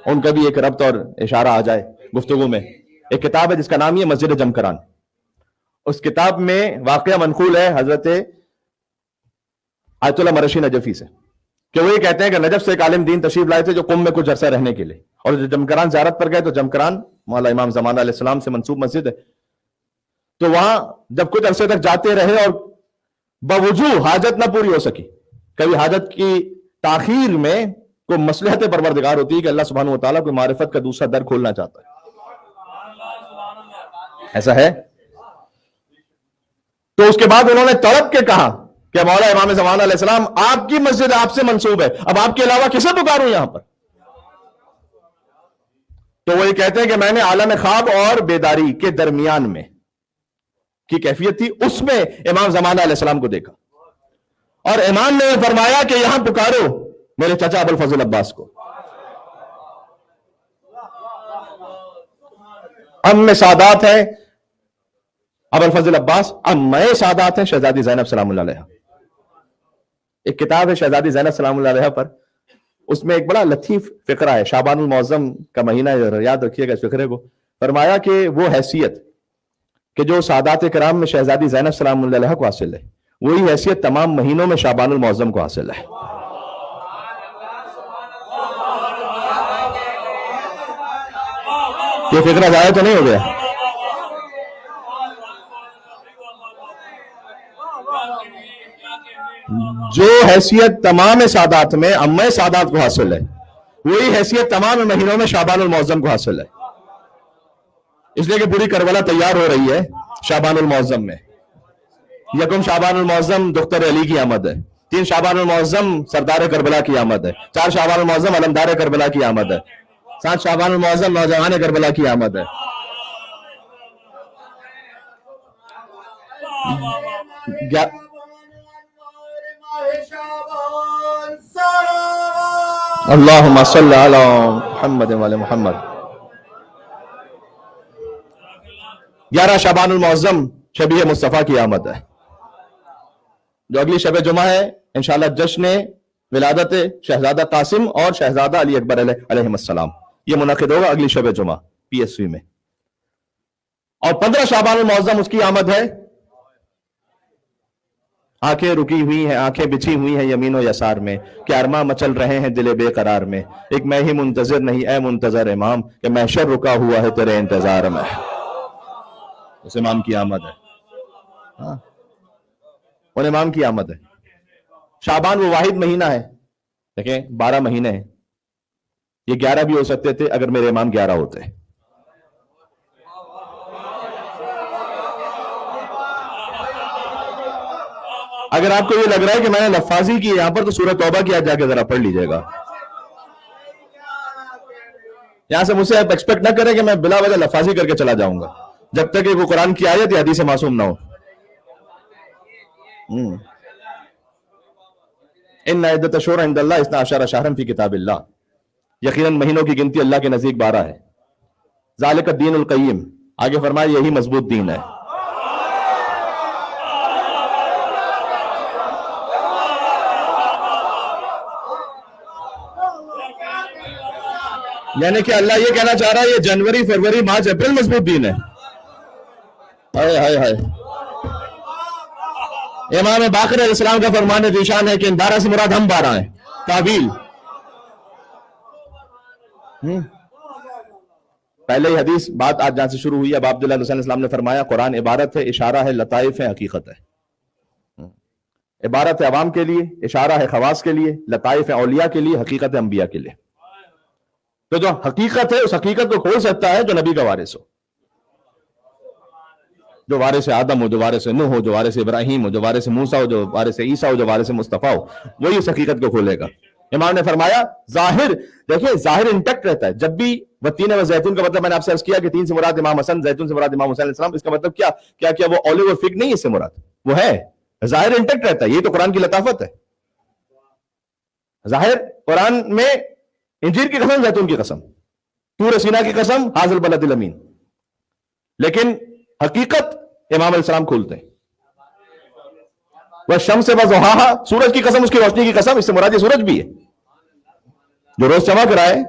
उनका भी एक रब्त और इशारा आ जाए गुफ्तगू में। एक किताब है जिसका नाम है मस्जिद जमकरान। उस किताब में वाकया मनकूल है हजरत आयतुल्लाह मरशी नजफी से, कि वो ये कहते हैं कि नजफ से एक आलिम दीन तशरीफ लाए थे जो कुम में कुछ अरसा रहने के लिए, और जो जमकरान ज़ियारत पर गए तो जमकरान मौला इमाम ज़मान अलैहिस्सलाम से मंसूब मस्जिद है। तो वहां जब कुछ अरसे तक जाते रहे और बावजूद हाजत ना पूरी हो सकी, कभी हाजत की ताखीर में कोई मसलहत परवरदिगार होती है कि अल्लाह सुब्हानहू व तआला कोई मारिफत का दूसरा दर खोलना चाहता है, ऐसा है। तो उसके बाद उन्होंने तड़प के कहा कि मौला इमाम ज़मान अलैहिस्सलाम, आपकी मस्जिद आपसे मंसूब है, अब आपके अलावा किसे पुकारूं यहां पर। तो वो ये कहते हैं कि मैंने आलम ख्वाब और बेदारी के दरमियान में की कैफियत थी, उसमें इमाम ज़मान अलैहिस्सलाम को देखा और इमाम ने फरमाया कि यहां पुकारो मेरे चाचा अबुल फजल अब्बास को। अम्मे सादात है अबुल फजल अब्बास, अम्मे सादात है शहजादी ज़ैनब सलामुल्लाह अलैहा। एक किताब है शहजादी ज़ैनब सलामुल्लाह अलैहा पर, उसमें एक बड़ा लतीफ फिक्रा है, शाबानुल मुअज़्ज़म का महीना है, याद रखिएगा इस फिक्रे को। फरमाया कि वो हैसियत कि जो सादात किराम में शहजादी ज़ैनब सलामुल्लाह अलैहा को हासिल है, वही हैसियत तमाम महीनों में शाबानुल मुअज़्ज़म को हासिल है। ये फिक्रा ज़ाया तो नहीं हो गया? जो हैसियत तमाम सादात में अम्मे सादात को हासिल है, वही हैसियत तमाम महीनों में शाबानुल मुअज़्ज़म को हासिल है। इसलिए कि पूरी करबला तैयार हो रही है शाबानुल मुअज़्ज़म में। यकम शाबानुल मुअज़्ज़म दुख्तर अली की आमद है, 3 शाबानुल मुअज़्ज़म सरदार करबला की आमद है, 4 शाबानुल मुअज़्ज़म अलमदार करबला की आमद है, 7 शाबानुल मुअज़्ज़म नौजवान करबला की आमद है। अल्लाहुम्मा सल्ली अला मुहम्मद व अला मुहम्मद। 11 शाबानुल मुअज़्ज़म शबीह मुस्तफ़ा की आमद है, जो अगली शब जुमा है इंशाअल्लाह जश्न विलादत शहजादा कासिम और शहजादा अली अकबर अलैहिस्सलाम। ये मुनक़िद होगा अगली शब जुमा PSV में। और 15 शाबानुल मुअज़्ज़म उसकी आमद है। आंखें रुकी हुई हैं, आंखें बिछी हुई हैं यमीन व यसार में, कि अरमा मचल रहे हैं दिले बेकरार में, एक मैं ही मुंतज़िर नहीं ए मुंतज़र इमाम, कि महशर रुका हुआ है तेरे इंतजार में। उस इमाम की आमद है, हाँ, उन इमाम की आमद है। शाबान वो वाहिद महीना है, देखें 12 महीने हैं, ये 11 भी हो सकते थे अगर मेरे इमाम 11 होते। अगर आपको ये लग रहा है कि मैंने लफ्फाजी की यहां पर, तो सूरह तौबा की आज जाके जरा पढ़ लीजिएगा। यहां से मुझसे आप एक्सपेक्ट ना करें कि मैं बिला वजह लफ्फाजी करके चला जाऊंगा, जब तक वो कुरान की आयत या हदीस मासूम ना हो। इन्ना इद्दत शुहूर इंदल्लाह 12 शहरन फी किताबिल्लाह, यकीनन महीनों की गिनती अल्लाह के नजदीक 12 है। ज़ालिका दीनुल क़य्यिम, आगे फरमाया यही मजबूत दीन है। यानी कि अल्लाह ये कहना चाह रहा है ये जनवरी फरवरी मार्च अप्रैल मजबूत दीन है। हाय हाय हाय। इमाम बाक़र अलैहिस्सलाम का फरमान निशान है कि इन 12 से मुराद हम 12 हैं। तावील पहले ही हदीस बात आज जहां से शुरू हुई, अब अब्दुल्लाह अलैहिस्सलाम ने फरमाया कुरान इबारत है, इशारा है, लताइफ है, हकीकत है। इबारत है अवाम के लिए, इशारा है खवास के लिए, लताइफ है औलिया के लिए, हकीकत है अंबिया के लिए। तो जो हकीकत है उस हकीकत को खोल सकता है जो नबी का वारिस हो। जो वारिस आदम हो, जो वारिस नूह हो, जो वारिस इब्राहिम हो, जो वारिस मूसा हो, जो वारिस ईसा हो, जो वारिस मुस्तफा हो, वही उस हकीकत को खोलेगा। इमाम ने फरमाया जाहिर, देखिए जाहिर इंटैक्ट रहता है। जब भी वतीन व जैतून का मतलब मैंने आपसे अर्ज किया कि तीन से मुराद इमाम हसन, जैतून से मुराद इमाम हुसैन अलैहिस्सलाम, इसका मतलब क्या क्या क्या वो ऑलिव और फिग नहीं है इससे मुराद, वो है जाहिर इंटैक्ट रहता है। ये तो कुरान की लताफत है। जाहिर कुरान में इंजीर की कसम, जैतून की कसम, तूर सीना की कसम, हाजिल बलदिल अमीन, लेकिन हकीकत इमाम अलैहिस्सलाम खोलते हैं। वह शम्स व ज़ुहाहा, सूरज की कसम, उसकी रोशनी की कसम, इससे मुराद ये सूरज भी है जो रोज चमक रहा है।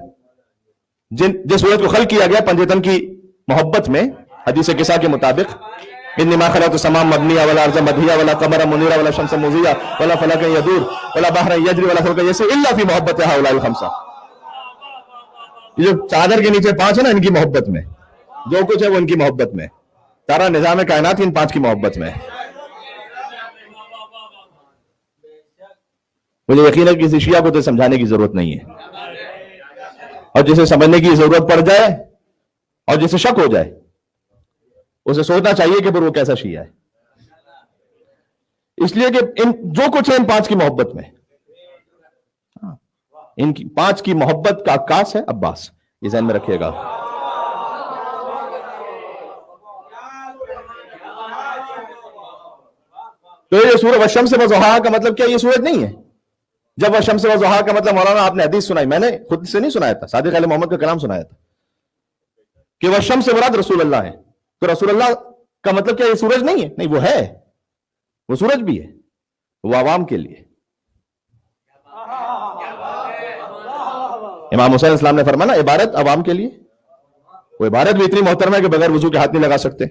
जिस सूरज को खल किया गया पंजतन की मोहब्बत में, हदीस किसा के मुताबिक, इन्नमा खलक़तु समाम मबनिया वला अर्ज़ मदिया वला क़मर मुनीरा वला शम्स मुज़िया वला फलक यदूर वला बहर यजरी वला फलक यसी इल्ला फी मोहब्बत हाउलाल खमसा। ये जो चादर के नीचे पांच है ना, इनकी मोहब्बत में जो कुछ है वो इनकी मोहब्बत में, सारा निजाम कायनात इन पांच की मोहब्बत में। मुझे यकीन है कि किसी शिया को तो समझाने की जरूरत नहीं है, और जिसे समझने की जरूरत पड़ जाए और जिसे शक हो जाए उसे सोचना चाहिए कि फिर वो कैसा शिया है। इसलिए कि इन जो कुछ है इन पांच की मोहब्बत में, इनकी पांच की मोहब्बत का आकाश है अब्बास, ये ध्यान में रखिएगा। तो ये सूरज वशम्स व ज़ुहा का मतलब क्या, ये सूरज नहीं है। जब वशम्स व ज़ुहा का मतलब, मौलाना आपने हदीस सुनाई, मैंने खुद से नहीं सुनाया था, सादिक अली मोहम्मद का कलाम सुनाया था कि वशम्स से मुराद रसूल अल्लाह है। तो रसूल अल्लाह का मतलब क्या, ये सूरज नहीं है? नहीं, वो है, वो सूरज भी है, वो आवाम के लिए। इमाम हुसैन इस्लाम ने फरमाया ना, इबारत आवाम के लिए। वो इबारत भी इतनी मोहतरम है कि बगैर वजू के हाथ नहीं लगा सकते।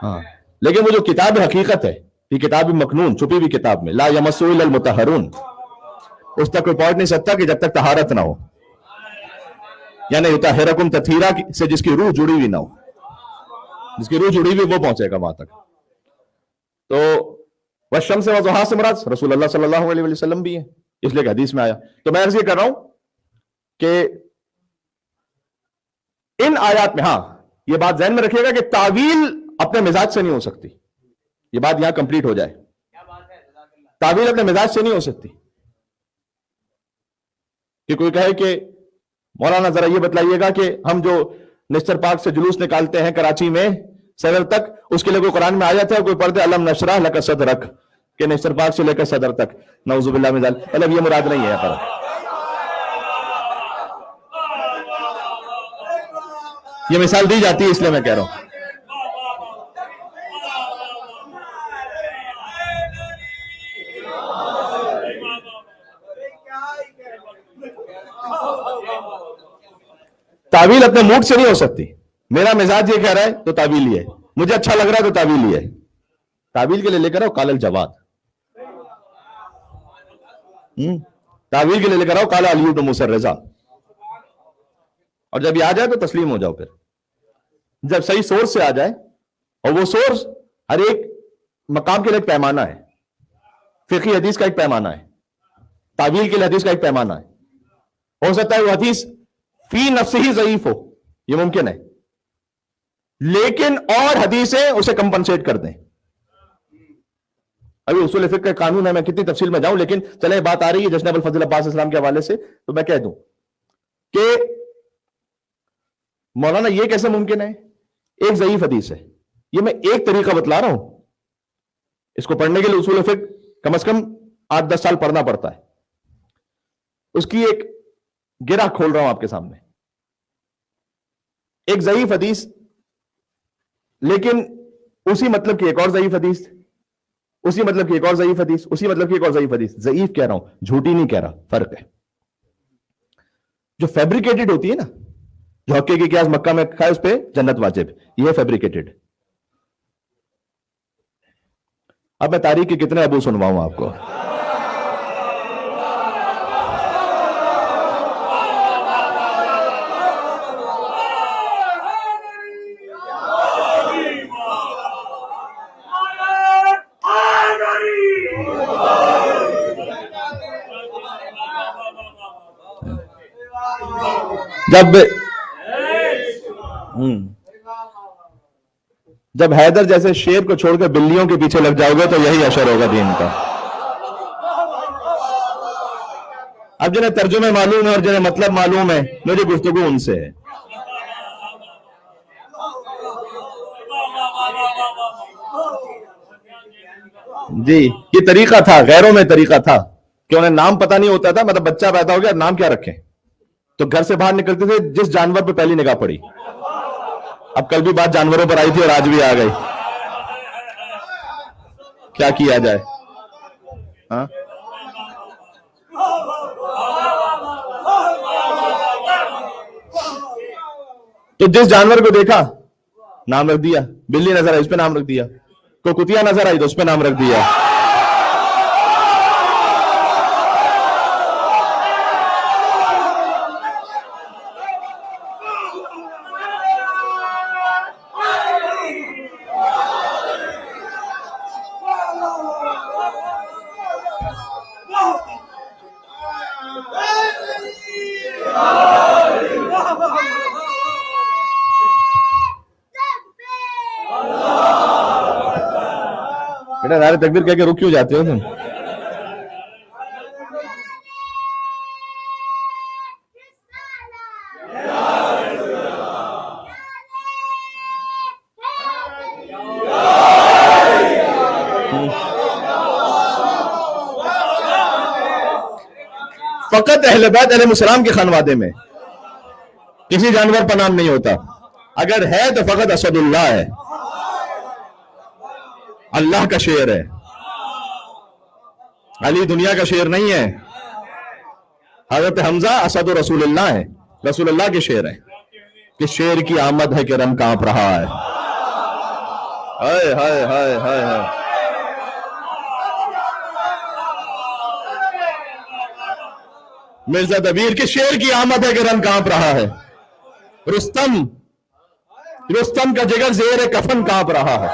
हाँ, लेकिन वो जो किताब हकीकत है, ये किताब मकनून, छुपी हुई किताब में, ला यमस्सु इल्लल मुतहहरून, उस तक कोई पहुंच नहीं सकता कि जब तक तहारत ना हो, यानी युतहिरकुम तत्हीरा से जिसकी रूह जुड़ी हुई ना हो, जिसकी रूह जुड़ी हुई वो पहुंचेगा वहां तक। तो वशम्स व ज़ुहा से मुराद रसूल अल्लाह सल्लल्लाहु अलैहि वसल्लम भी है, इसलिए हदीस में आया। तो मैं अर्ज़ ये कर रहा हूं कि इन आयात में, हाँ ये बात ध्यान में रखिएगा कि तावील अपने मिजाज से नहीं हो सकती। ये बात यहां कंप्लीट हो जाए, तावील अपने मिजाज से नहीं हो सकती। कि कोई कहे कि मौलाना जरा ये बतलाइएगा कि हम जो निस्तर पार्क से जुलूस निकालते हैं कराची में सदर तक, उसके लिए कोई कुरान में आयत है? कोई पढ़ते अलम नशरह लक सदरक के निस्तर पार्क से लेकर सदर तक, नऊजुबिल्लाह मिन ज़ालिक, मतलब ये मुराद नहीं है पर। ये मिसाल दी जाती है इसलिए मैं कह रहा हूं। तावील अपने मूड से नहीं हो सकती। मेरा मिजाज ये कह रहा है तो तावील ही है, मुझे अच्छा लग रहा है तो तावील ही है। तावील के लिए लेकर आओ कालल जवाद, तावील के लिए लेकर आओ काला अली तो मुसर रजा, और जब ये आ जाए तो तस्लीम हो जाओ। फिर जब सही सोर्स से आ जाए, और वो सोर्स हर एक मकाम के लिए एक पैमाना है, फिक़ही हदीस का एक पैमाना है, तावील के लिए हदीस का एक पैमाना है। हो सकता है वो हदीस फी नफ्सिही ज़ईफ हो, ये मुमकिन है, लेकिन और हदीसें उसे कंपनसेट कर दें। अभी उसूल फिक़्ह का कानून है, मैं कितनी तफसील में जाऊं, लेकिन चले बात आ रही है जश्न अबुल फजल अब्बास इस्लाम के हवाले से, तो मैं कह दूं कि मौलाना ये कैसे मुमकिन है? एक ज़ईफ हदीस है, ये मैं एक तरीका बतला रहा हूं, इसको पढ़ने के लिए उसूल फिक़्ह कम से कम 8-10 साल पढ़ना पड़ता है। उसकी एक गिरा खोल रहा हूं आपके सामने। एक ज़ईफ हदीस, लेकिन उसी मतलब की एक और ज़ईफ हदीस, उसी मतलब की एक और ज़ईफ हदीस, उसी मतलब की एक और ज़ईफ हदीस। ज़ईफ कह रहा हूं, झूठी नहीं कह रहा, फर्क है। जो फैब्रिकेटेड होती है ना, जो हक्के की क्यास मक्का में खाए उस पे जन्नत वाजिब, ये फैब्रिकेटेड। अब मैं तारीख के कितने अबू सुनवाऊं आपको? जब جب حیدر جیسے شیر کو چھوڑ کر بلیوں کے پیچھے لگ جاؤ گے تو یہی اشر ہوگا دین کا. اب جنہیں ترجمے معلوم ہے اور جنہیں مطلب معلوم ہے، میری گفتگو ان سے ہے. جی یہ طریقہ تھا، غیروں میں طریقہ تھا کہ انہیں نام پتہ نہیں ہوتا تھا. مطلب بچہ پیدا ہو گیا، نام کیا رکھیں؟ تو گھر سے باہر نکلتے تھے، جس جانور پہ پہلی نگاہ پڑی. اب کل بھی بات جانوروں پر آئی تھی اور آج بھی آ گئی. کیا کیا جائے؟ ہاں تو جس جانور کو دیکھا نام رکھ دیا. بلی نظر آئی اس پہ نام رکھ دیا. کوئی کتیا نظر آئی تو اس پہ نام رکھ دیا. بیٹا نعرہ تکبیر کہہ کے رک کیوں جاتے ہو تم؟ فقط اہل بیت علیہ السلام کے خانوادے میں کسی جانور پر نام نہیں ہوتا. اگر ہے تو فقط اسد اللہ ہے، اللہ کا شیر ہے. علی دنیا کا شیر نہیں ہے. حضرت حمزہ اسد رسول اللہ ہے، رسول اللہ کے شیر ہے کہ شیر کی آمد ہے کہ رن کانپ رہا ہے. ہائے ہائے ہائے ہائے ہائے. مرزا دبیر کے شیر کی آمد ہے کہ رن کانپ رہا ہے. رستم کا جگر زیر کفن کانپ رہا ہے.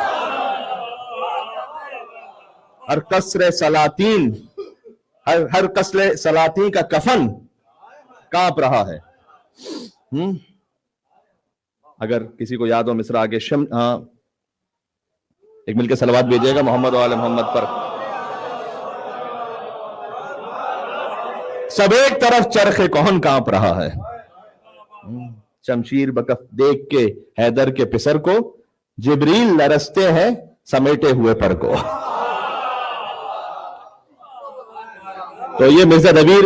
ہر قصر سلاطین کا کفن کانپ رہا ہے. اگر کسی کو یاد ہو مصرع آگے ایک مل کے صلوات بھیجیے گا محمد و آل محمد پر. سب ایک طرف چرخ کہن کانپ رہا ہے. شمشیر بکف دیکھ کے حیدر کے پسر کو جبریل لرزتے ہیں سمیٹے ہوئے پر کو. تو یہ مرزا دبیر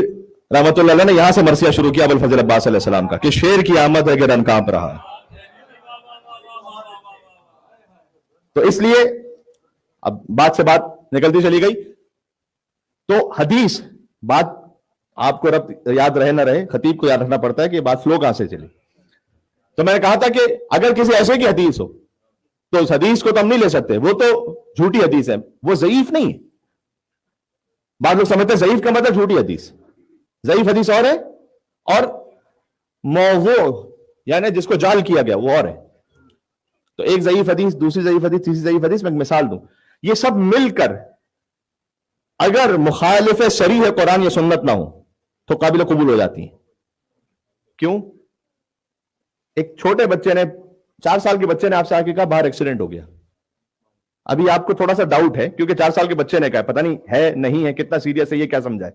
رحمت اللہ علیہ نے یہاں سے مرثیہ شروع کیا ابوالفضل عباس علیہ السلام کا کہ شیر کی آمد ہے کہ رن کانپ رہا ہے. تو اس لیے اب بات سے بات نکلتی چلی گئی. تو حدیث بات آپ کو یاد رہے نہ رہے، خطیب کو یاد رکھنا پڑتا ہے کہ یہ بات فلو کہاں سے چلی. تو میں نے کہا تھا کہ اگر کسی ایسے کی حدیث ہو تو اس حدیث کو تو ہم نہیں لے سکتے، وہ تو جھوٹی حدیث ہے، وہ ضعیف نہیں ہے. بعض لوگ سمجھتے ہیں ضعیف کا مطلب جھوٹی حدیث. ضعیف حدیث اور ہے، اور موضوع یعنی جس کو جعل کیا گیا وہ اور ہے. تو ایک ضعیف حدیث، دوسری ضعیف حدیث، تیسری ضعیف حدیث. میں ایک مثال دوں، یہ سب مل کر اگر مخالف صریح قرآن یا سنت نہ ہو تو قابل قبول ہو جاتی ہیں. کیوں؟ ایک چھوٹے بچے نے، 4 سال کے بچے نے آپ سے آ کے کہا باہر ایکسیڈنٹ ہو گیا. ابھی آپ کو تھوڑا سا ڈاؤٹ ہے کیونکہ 4 سال کے بچے نے کہا، پتہ نہیں ہے نہیں ہے، کتنا سیریس ہے، یہ کیا سمجھائے.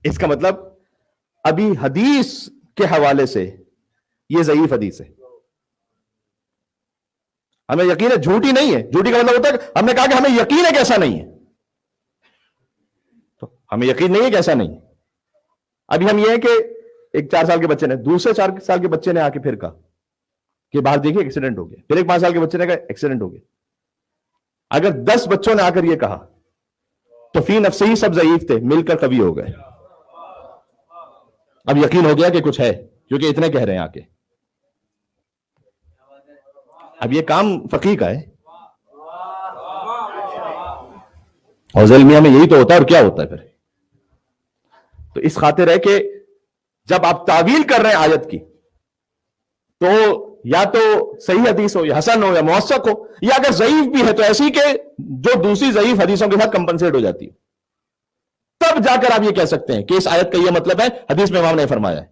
اس کا مطلب ابھی حدیث کے حوالے سے یہ ضعیف حدیث ہے. ہمیں یقین ہے جھوٹی نہیں ہے. جھوٹی کا مطلب ہوتا ہے ہم نے کہا کہ ہمیں یقین ہے کہ ایسا نہیں ہے، تو ہمیں یقین نہیں ہے کہ ایسا نہیں ہے. ابھی ہم یہ ہے کہ ایک 4 سال کے بچے نے، دوسرے 4 سال کے بچے نے آ کے پھر کہا کہ باہر دیکھیے ایکسیڈنٹ ہو گیا. پھر ایک 5 سال کے بچے نے کہا ایکسیڈنٹ ہو گیا. اگر 10 بچوں نے آ کر یہ کہا تو فی نفسہ ہی سب ضعیف تھے، مل کر قوی ہو گئے. اب یقین ہو گیا کہ کچھ ہے کیونکہ اتنے کہہ رہے ہیں آ کے. اب یہ کام فقیہ کا ہے. اور ذیل میں یہی تو ہوتا ہے، اور کیا ہوتا ہے پھر. تو اس خاطر ہے کہ جب آپ تعویل کر رہے ہیں آیت کی تو یا تو صحیح حدیث ہو یا حسن ہو یا موثق ہو، یا اگر ضعیف بھی ہے تو ایسی کہ جو دوسری ضعیف حدیثوں کے ساتھ کمپنسیٹ ہو جاتی ہے، تب جا کر آپ یہ کہہ سکتے ہیں کہ اس آیت کا یہ مطلب ہے، حدیث میں امام نے فرمایا ہے.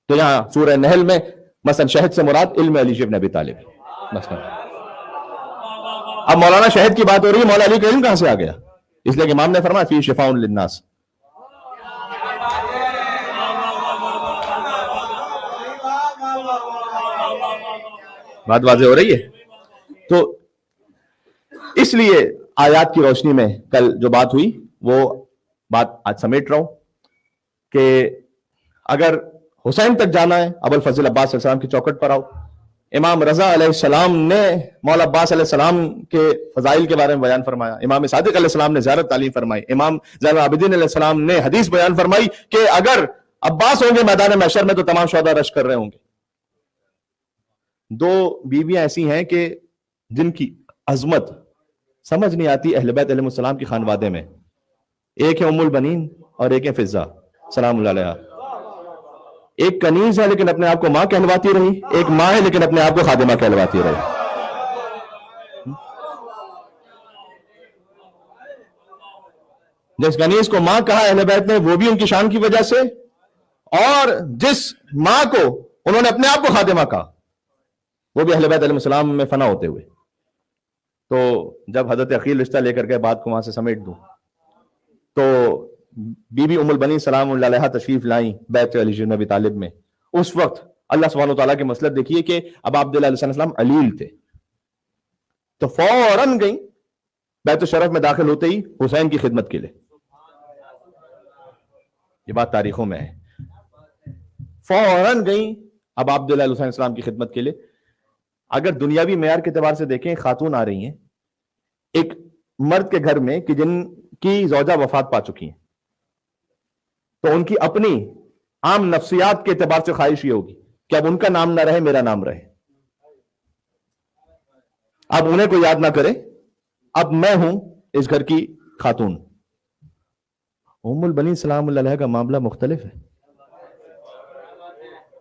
تو یہاں سورہ نحل میں मसलन शहद से मुराद इल्म अली इब्न अबी तालिब। मसलन अब मौलाना शहद की बात हो रही है, मौला अली का इल्म कहां से आ गया? इसलिए कि इमाम ने फरमाया फी शिफाउन लिन्नास। बात वाज़ेह हो रही है। तो इसलिए आयात की रोशनी में कल जो बात हुई वो बात आज समेट रहा हूं कि अगर हुसैन तक जाना है, अबुल फजल अब्बास अलैहिस्सलाम की चौखट पर आओ। इमाम रजा अलैहिस्सलाम ने मौला अब्बास अलैहिस्सलाम के फजाइल के बारे में बयान फरमाया। इमाम सादिक अलैहिस्सलाम ने ज़ियारत तालीम फरमाई। इमाम ज़ैनुल आबिदीन अलैहिस्सलाम ने हदीस बयान फरमाई कि अगर अब्बास होंगे मैदान महशर में तो तमाम शोहदा रश कर रहे होंगे। दो बीवियां ऐसी हैं कि जिनकी अजमत समझ नहीं आती अहले बैत अलैहिस्सलाम की खानवादे में। एक है उम्मुल बनीन और एक है फिजा सलामुल्लाह अलैहा। एक कनीज है लेकिन अपने आप को मां कहलवाती रही, एक मां है लेकिन अपने आप को खादिमा कहलवाती रही। जिस कनीज को मां कहा अहले बैत ने वो भी उनकी शान की वजह से, और जिस मां को उन्होंने अपने आप को खादिमा कहा वो भी अहले बैत अलैहिस्सलाम में फना होते हुए। तो जब हजरत अकील रिश्ता लेकर के बात को वहां से समेट दूं तो बीबी उम्मुल बनी सलामुल्लाह अलैहा तशरीफ लाई बैत अली इब्न अबी तालिब में। उस वक्त अल्लाह सुब्हानहू तआला की मसलहत देखिए कि अब अब्दुल्लाह अलैहिस्सलाम अलील थे, तो फौरन गई बैत शरफ में दाखिल होते ही हुसैन की खिदमत के लिए। ये बात तारीखों में है। फौरन गई अब अब्दुल्लाह अलैहिस्सलाम की खिदमत के लिए। अगर दुनियावी मेयार के एतबार से देखें, खातून आ रही हैं एक मर्द के घर में कि जिनकी जौजा वफात पा चुकी हैं, तो उनकी अपनी आम नफ्सियात के एतबार से ख्वाहिश ये होगी कि अब उनका नाम ना रहे, मेरा नाम रहे। अब उन्हें कोई याद ना करे, अब मैं हूं इस घर की खातून। उम्मुल बनी सलामुल्लाह अलैहा का मामला मुख्तलिफ है,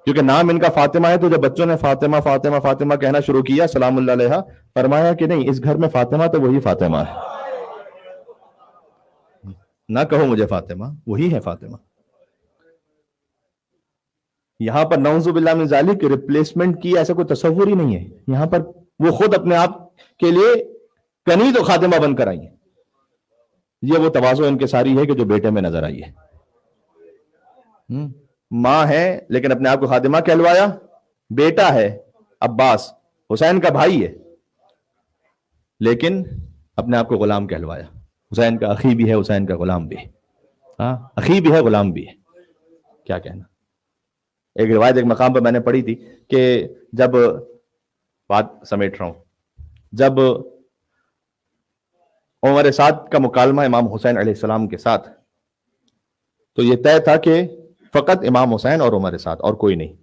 क्योंकि नाम इनका फातिमा है। तो जब बच्चों ने फातिमा फातिमा फातिमा कहना शुरू किया, सलामुल्लाह अलैहा फरमाया कि नहीं, इस घर में फातिमा तो वही फातिमा है, ना कहो मुझे फातिमा, वही है फातिमा। यहां पर नऊजुबिल्लाह मिन ज़ालिक रिप्लेसमेंट की ऐसा कोई तस्वुर ही नहीं है। यहां पर वो खुद अपने आप के लिए कनीज और खातिमा बनकर आई है। ये वो तवाज़ो इनके सारी है कि जो बेटे में नजर आई है। मां है लेकिन अपने आप को खादिमा कहलवाया, बेटा है अब्बास हुसैन का भाई है लेकिन अपने आप को गुलाम कहलवाया। हुसैन का अखी भी है, हुसैन का गुलाम भी है। हाँ, अखी भी है, गुलाम भी है। क्या कहना। एक रिवायत एक मकाम पर मैंने पढ़ी थी कि जब बात समेट रहा हूं, जब उमर साद का मुकालमा इमाम हुसैन अलैहिस्सलाम के साथ, तो यह तय था कि फकत इमाम हुसैन और उमर साद और कोई नहीं।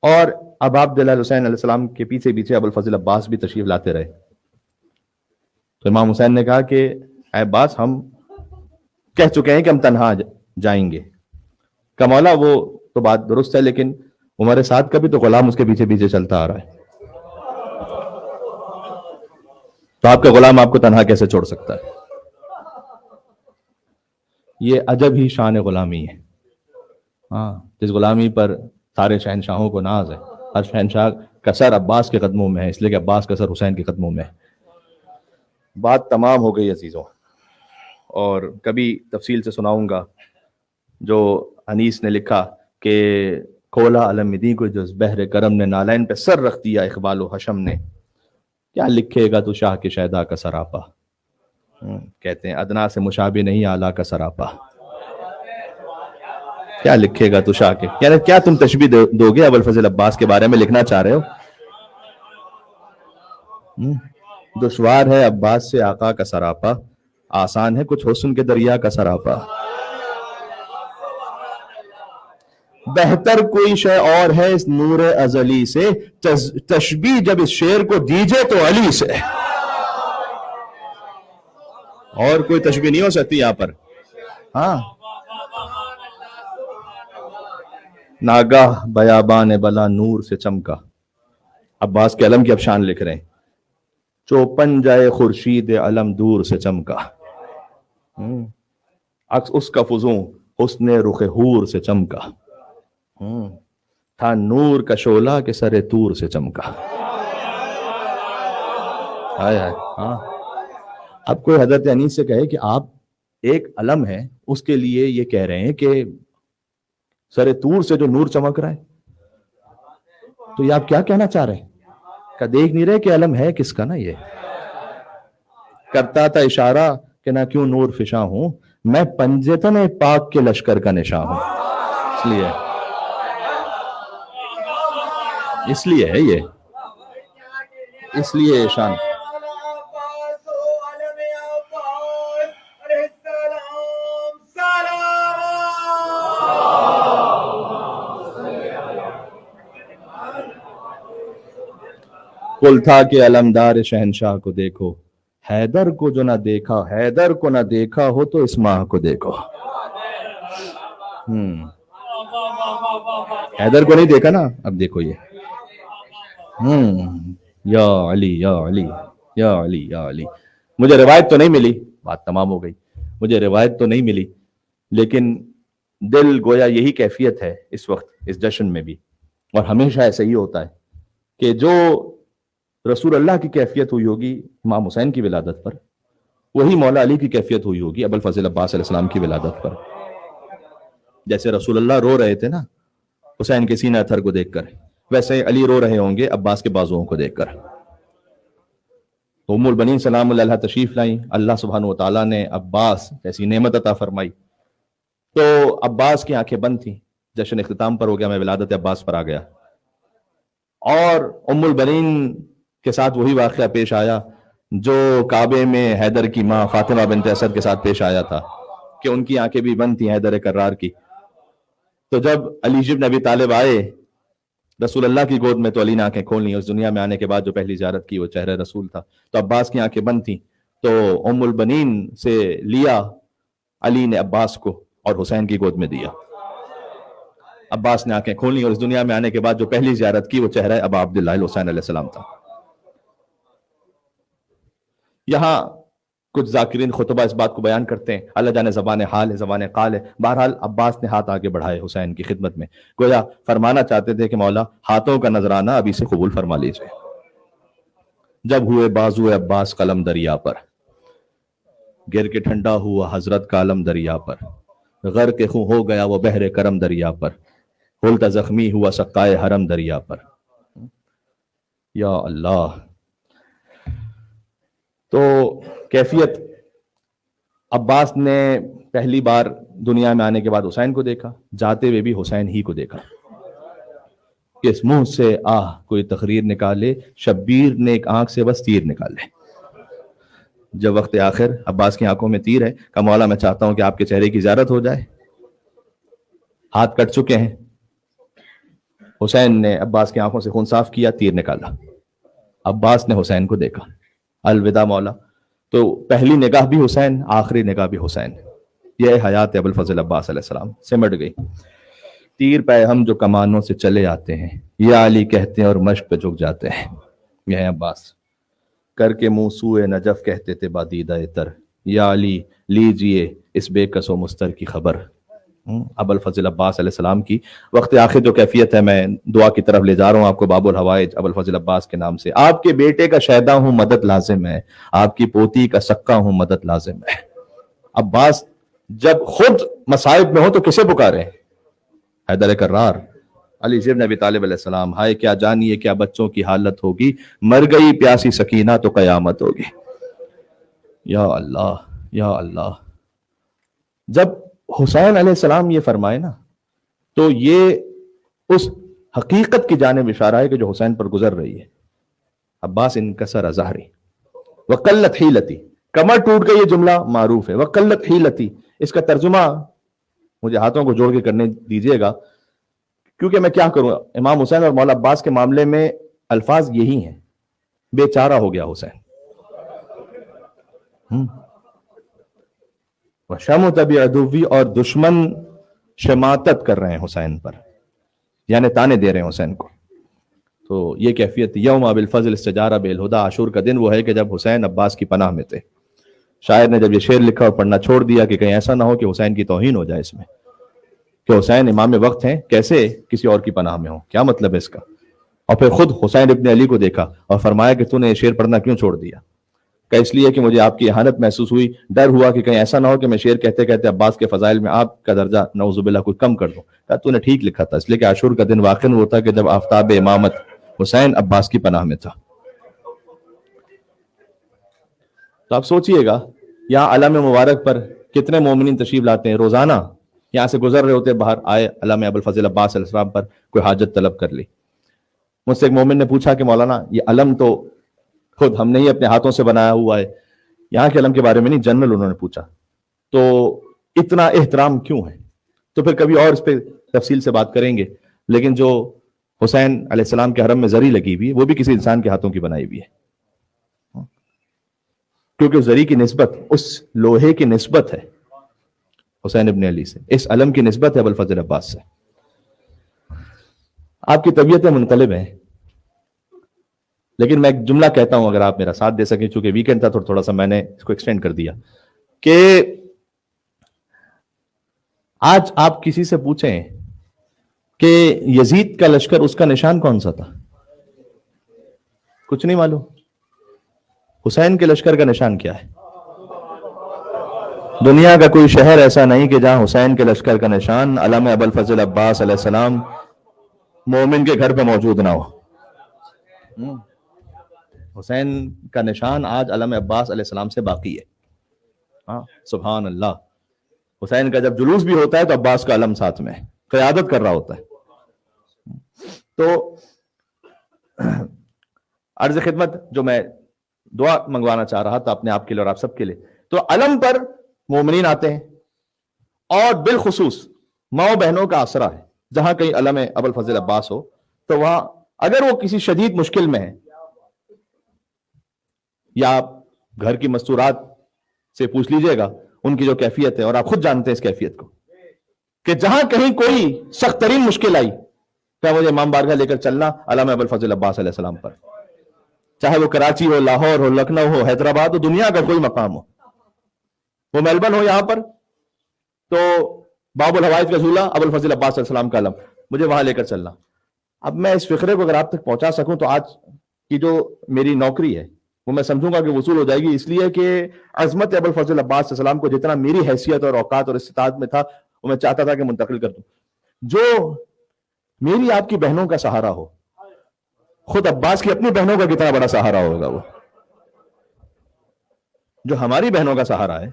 और अब अब्दुल्लाह हुसैन अलैहिस्सलाम के पीछे पीछे अबुल फजल अब्बास भी तशरीफ लाते रहे। तो इमाम हुसैन ने कहा कि अब्बास, हम कह चुके हैं कि हम तन्हा जाएंगे। कमौला वो तो बात दुरुस्त है, लेकिन उमर साद का भी तो गुलाम उसके पीछे पीछे चलता आ रहा है, तो आपका गुलाम आपको तन्हा कैसे छोड़ सकता है? ये अजब ही शान गुलामी है। हाँ, जिस गुलामी पर सारे शहनशाहों को नाज है। हर शहनशाह का सर अब्बास के कदमों में है, इसलिए कि अब्बास का सर हुसैन के कदमों में है। बात तमाम हो गई अजीजों, और कभी तफसील से सुनाऊंगा जो अनीस ने लिखा कि खोला अलमिदी को जो बहर करम ने नालैन पे सर रख दिया इकबाल हशम ने, क्या लिखेगा तू शाह के शहदा का सरापा। कहते हैं अदना से मुशाबे नहीं आला का सरापा, क्या लिखेगा तू शाह के। यानी क्या तुम तशबीह दोगे अबुल फजल अब्बास के बारे में लिखना चाह रहे हो? दुश्वार है अब्बास से आका का सरापा, आसान है कुछ हुस्न के दरिया का सरापा। बेहतर कोई शय और है इस नूर अजली से, तशबीह जब इस शेर को दीजिए तो अली से। और कोई तशबीह नहीं हो सकती यहां पर। हाँ, नागाह बयाबान बला नूर से चमका। अब्बास के अलम की अब शान लिख रहे हैं। चौपन जाए खुर्शीद अलम दूर से चमका, अक्स उसका फुजूं हुस्ने रुख हूर से चमका। था नूर का शोला के सरे तूर से चमका। हाय हाय। हाँ, अब कोई हजरत अनीस से कहे कि आप एक अलम है, उसके लिए ये कह रहे हैं कि सरे तूर से जो नूर चमक रहा है, तो ये आप क्या कहना चाह रहे हैं? क्या देख नहीं रहे कि अलम है किसका? ना ये करता था इशारा कि ना क्यों नूर फिशा हूं, मैं पंजतन पाक के लश्कर का निशान हूं। इसलिए है ये, इसलिए शान। कुल था कि अलमदार शहनशाह को देखो, हैदर को जो ना देखा, हैदर को ना देखा हो तो इस माह को देखो। हैदर को नहीं देखा ना, अब देखो ये। या अली या अली या अली या अली। मुझे रिवायत तो नहीं मिली, बात तमाम हो गई, मुझे रिवायत तो नहीं मिली, लेकिन दिल गोया यही कैफियत है इस वक्त इस जश्न में भी, और हमेशा ऐसा ही होता है कि जो रसूल अल्लाह की कैफियत हुई होगी इमाम हुसैन की विलादत पर, वही मौला अली की कैफियत हुई होगी अबुल फजल अब्बास अलैहिस्सलाम की विलादत पर। जैसे रसूल अल्लाह रो रहे थे ना हुसैन के सीना अथर को देखकर, वैसे अली रो रहे होंगे अब्बास के बाजुओं को देखकर। तो उम्मुल बनीन सलाम अलैहा तशरीफ लाई, अल्लाह सुब्हानहु व तआला ने अब्बास जैसी नेमत अता फरमाई, तो अब्बास की आंखें बंद थी। जश्न इख्तिताम पर हो गया, मैं विलादत अब्बास पर आ गया, और उम्मुल बनीन के साथ वही वाकया पेश आया जो काबे में हैदर की माँ फातिमा बिन्त असद के साथ पेश आया था कि उनकी आंखें भी बंद थी हैदर कर्रार की। तो जब अली इब्न अबी तालिब आए रसूल अल्लाह की गोद में, तो अली ने आंखें खोल ली। उस दुनिया में आने के बाद जो पहली ज़ियारत की वो चेहरा रसूल था, तो अब्बास की आंखें बंद थी, तो उम्मुल बनीन से लिया अली ने अब्बास को और हुसैन की गोद में दिया। अब्बास ने आंखें खोली और इस दुनिया में आने के बाद जो पहली ज़ियारत की वो चेहरा अबा अब्दुल्लाह हुसैन अलैहिस्सलाम था। यहाँ कुछ जाकिरीन खुतबा इस बात को बयान करते हैं, अल्लाह जाने ज़बान हाल है ज़बान काल है। बहरहाल अब्बास ने हाथ आगे बढ़ाए हुसैन की खिदमत में, गोया फरमाना चाहते थे कि मौला हाथों का नजराना अभी से कबूल फरमा लीजिए। जब हुए बाजू अब्बास कलम दरिया पर, गिर के ठंडा हुआ हजरत का अलम दरिया पर, गर के खूं हो गया वो बहरे करम दरिया पर, होलता जख्मी हुआ सक्काए हरम दरिया पर। या अल्लाह। तो कैफियत अब्बास ने पहली बार दुनिया में आने के बाद हुसैन को देखा, जाते हुए भी हुसैन ही को देखा। इस मुंह से आह कोई तकरीर निकाले, शब्बीर ने एक आंख से बस तीर निकाले। जब वक्त आखिर अब्बास की आंखों में तीर है, का मौला मैं चाहता हूं कि आपके चेहरे की ज़ियारत हो जाए। हाथ कट चुके हैं, हुसैन ने अब्बास की आंखों से खून साफ किया, तीर निकाला, अब्बास ने हुसैन को देखा। अलविदा मौला। तो पहली निगाह भी हुसैन, आखिरी निगाह भी हुसैन। यह हयात अबुल फजल अब्बास अलैहिस्सलाम सिमट गई। तीर पे हम जो कमानों से चले आते हैं, या अली कहते हैं और मश्क पे झुक जाते हैं। यह अब्बास करके मुंह सूए नजफ कहते थे बादीदा तर, या अली लीजिए इस बेकसो मुस्तर की खबर। अबुल फजल अब्बास अलैहिस्सलाम की वक्त आखिर जो कैफियत है, मैं दुआ की तरफ ले जा रहा हूँ आपको। बाबुल हवाइज अबुल फजल अब्बास के नाम से, आपके बेटे का शहदा हूँ मदद लाजिम है, आपकी पोती का सक्का हूँ मदद लाजिम है। अब्बास जब खुद मसाइब में हो तो किसे पुकारे? हैदर कर्रार अली इब्न अबी तालिब अलैहिस्सलाम। हाय क्या जानिए क्या बच्चों की हालत होगी, मर गई प्यासी सकीना तो कयामत होगी। या अल्लाह या अल्लाह। जब हुसैन अलैहिस्सलाम ये फरमाए ना, तो ये उस हकीकत की जानिब इशारा है कि जो हुसैन पर गुजर रही है। अब्बास इनकसर अज़हरी वक़ल्लत हीलती, कमर टूट गई, ये जुमला मारूफ है। वक़ल्लत हीलती, इसका तर्जुमा मुझे हाथों को जोड़ के करने दीजिएगा, क्योंकि मैं क्या करूं, इमाम हुसैन और मौला अब्बास के मामले में अल्फाज यही हैं। बेचारा हो गया हुसैन। शम तबी अदुवी, और दुश्मन शमातत कर रहे हैं हुसैन पर, यानी ताने दे रहे हैं हुसैन को। तो ये कैफियत यौम अबिल फजल इस्तजारा बिल हुदा, आशूर का दिन वो है कि जब हुसैन अब्बास की पनाह में थे। शायर ने जब ये शेर लिखा और पढ़ना छोड़ दिया कि कहीं ऐसा ना हो कि हुसैन की तौहीन हो जाए इसमें, کہ حسین امام وقت ہیں، کیسے کسی اور کی پناہ میں ہو؟ کیا مطلب ہے اس کا؟ اور پھر خود حسین ابن علی کو دیکھا اور فرمایا کہ تو نے یہ شعر پڑھنا کیوں چھوڑ دیا؟ کہ اس لیے کہ مجھے آپ کی اہانت محسوس ہوئی، ڈر ہوا کہ کہیں ایسا نہ ہو کہ میں شعر کہتے کہتے عباس کے فضائل میں آپ کا درجہ نعوذ باللہ کوئی کم کر دوں۔ کہا تو نے ٹھیک لکھا تھا، اس لیے کہ عاشور کا دن واقعاً وہ تھا کہ جب آفتاب امامت حسین عباس کی پناہ میں تھا۔ تو آپ سوچئے گا یہاں علم مبارک پر کتنے مومنین تشریف لاتے ہیں، روزانہ یہاں سے گزر رہے ہوتے، باہر آئے علم ابوالفضل عباس علیہ السلام پر کوئی حاجت طلب کر لی۔ مجھ سے ایک مومن نے پوچھا کہ مولانا یہ علم تو خود ہم نے ہی اپنے ہاتھوں سے بنایا ہوا ہے، یہاں کے علم کے بارے میں نہیں، جنرل انہوں نے پوچھا، تو اتنا احترام کیوں ہے؟ تو پھر کبھی اور اس پہ تفصیل سے بات کریں گے، لیکن جو حسین علیہ السلام کے حرم میں زری لگی ہوئی وہ بھی کسی انسان کے ہاتھوں کی بنائی ہوئی ہے، کیونکہ اس زری کی نسبت، اس لوہے کی نسبت ہے حسین ابن علی سے، اس علم کی نسبت ہے ابوالفضل عباس سے۔ آپ کی طبیعتیں منقلب ہیں، لیکن میں ایک جملہ کہتا ہوں اگر آپ میرا ساتھ دے سکیں، چونکہ ویکنڈ تھا تھوڑا سا میں نے اس کو ایکسٹینڈ کر دیا، کہ آج آپ کسی سے پوچھیں کہ یزید کا لشکر اس کا نشان کون سا تھا، کچھ نہیں معلوم۔ حسین کے لشکر کا نشان کیا ہے؟ دنیا کا کوئی شہر ایسا نہیں کہ جہاں حسین کے لشکر کا نشان علم ابوالفضل عباس علیہ السلام مومن کے گھر پہ موجود نہ ہو۔ حسین کا نشان آج علم عباس علیہ السلام سے باقی ہے۔ ہاں سبحان اللہ، حسین کا جب جلوس بھی ہوتا ہے تو عباس کا علم ساتھ میں قیادت کر رہا ہوتا ہے۔ تو عرض خدمت جو میں دعا منگوانا چاہ رہا تھا اپنے آپ کے لیے اور آپ سب کے لیے، تو علم پر مومنین آتے ہیں، اور بالخصوص ماؤں بہنوں کا آسرا ہے، جہاں کہیں علم ابوالفضل عباس ہو تو وہاں اگر وہ کسی شدید مشکل میں ہے، یا آپ گھر کی مستورات سے پوچھ لیجئے گا ان کی جو کیفیت ہے، اور آپ خود جانتے ہیں اس کیفیت کو، کہ جہاں کہیں کوئی سخت ترین مشکل آئی کہ مجھے امام بارگاہ لے کر چلنا علم ابوالفضل عباس علیہ السلام پر، چاہے وہ کراچی ہو، لاہور ہو، لکھنؤ ہو، حیدرآباد ہو، دنیا کا کوئی مقام ہو، وہ میلبرن ہو یہاں پر تو باب الحوائج کا جھولا ابوالفضل عباس علیہ السلام کا علم، مجھے وہاں لے کر چلنا۔ اب میں اس فقرے کو اگر آپ تک پہنچا سکوں تو آج کی جو میری نوکری ہے وہ میں سمجھوں گا کہ وصول ہو جائے گی، اس لیے کہ عظمت ابوالفضل عباس علیہ السلام کو جتنا میری حیثیت اور اوقات اور استطاعت میں تھا وہ میں چاہتا تھا کہ منتقل کر دوں۔ جو میری آپ کی بہنوں کا سہارا ہو، خود عباس کی اپنی بہنوں کا کتنا بڑا سہارا ہوگا، وہ جو ہماری بہنوں کا سہارا ہے۔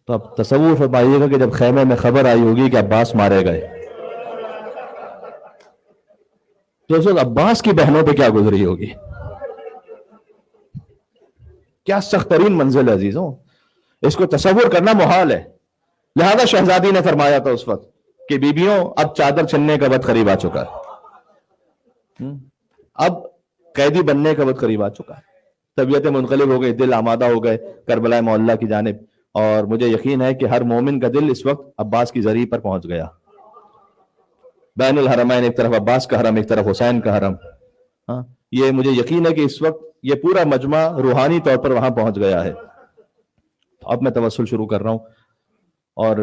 تو اب تصور فرمائیے گا کہ جب خیمے میں خبر آئی ہوگی کہ عباس مارے گئے تو اس وقت عباس کی بہنوں پہ کیا گزری ہوگی، کیا سخت ترین منزل ہے عزیزوں، اس کو تصور کرنا محال ہے۔ لہذا شہزادی نے فرمایا تھا اس وقت کہ بیبیوں اب چادر چھننے کا وقت قریب آ چکا ہے، اب قیدی بننے کا وقت قریب آ چکا ہے۔ طبیعتیں منقلب ہو گئی، دل آمادہ ہو گئے کربلا معلیٰ کی جانب، اور مجھے یقین ہے کہ ہر مومن کا دل اس وقت عباس کی زری پر پہنچ گیا۔ بین الحرمین، ایک طرف عباس کا حرم، ایک طرف حسین کا حرم، یہ مجھے یقین ہے کہ اس وقت یہ پورا مجمع روحانی طور پر وہاں پہنچ گیا ہے۔ اب میں توسل شروع کر رہا ہوں، اور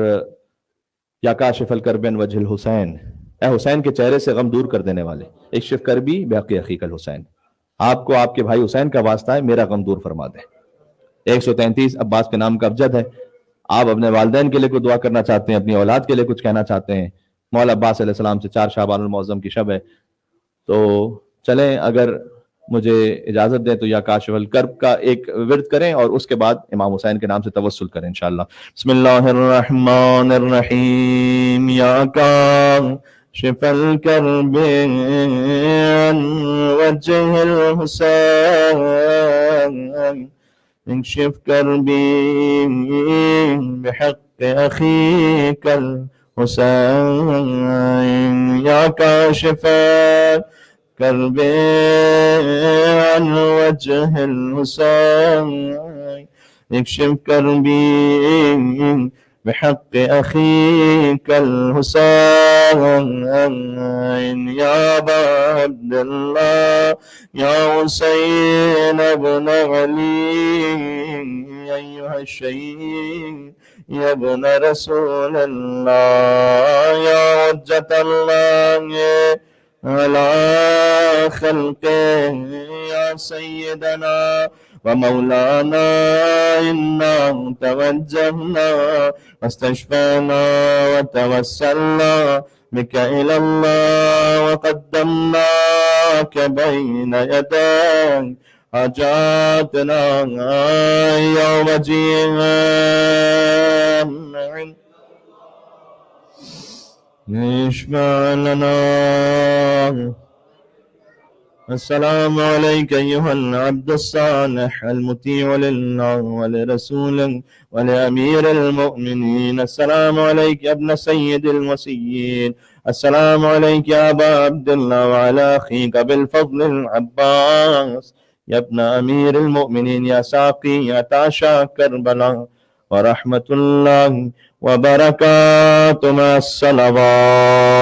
یا کاشف الکرب عن وجہ الحسین، اے حسین کے چہرے سے غم دور کر دینے والے، اکشف کربی بحق اخیک الحسین، آپ کو آپ کے بھائی حسین کا واسطہ ہے، میرا غم دور فرما دیں۔ 133 عباس کے نام کا ابجد ہے۔ آپ اپنے والدین کے لیے کوئی دعا کرنا چاہتے ہیں، اپنی اولاد کے لیے کچھ کہنا چاہتے ہیں، مولا عباس علیہ السلام سے 4 شعبان المعظم کی شب ہے، تو چلیں اگر مجھے اجازت دیں تو یا کاشف الکرب کا ایک ورد کریں اور اس کے بعد امام حسین کے نام سے توسل کریں انشاءاللہ۔ بسم اللہ الرحمن الرحیم، یا کاشف الکرب عن وجہ الحسین، اکشف کربی بحق اخیک الحسین، یا کاشف کرب عن وجہ الحسین، اکشف کربی بحق أخيك الحسين يا أبا عبد الله يا حسين ابن علي أيها الشهيد يا ابن رسول الله يا حجة الله على خلقه يا سيدنا ومولانا إنا توجهنا واستشفينا وتوسلنا بك إلى الله وقدمناك بين يديك حاجاتنا يوم جينا اشفع لنا. السلام عليك أيها العبد الصالح المطيع لله ولرسوله ولأمير المؤمنين. السلام عليك يا ابن سيد المسيين. السلام عليك يا أبا عبد الله وعلى أخيك بالفضل العباس يا ابن أمير المؤمنين يا ساقي يا تاشا كربلاء. ورحمة الله وبركاته مع الصلوات.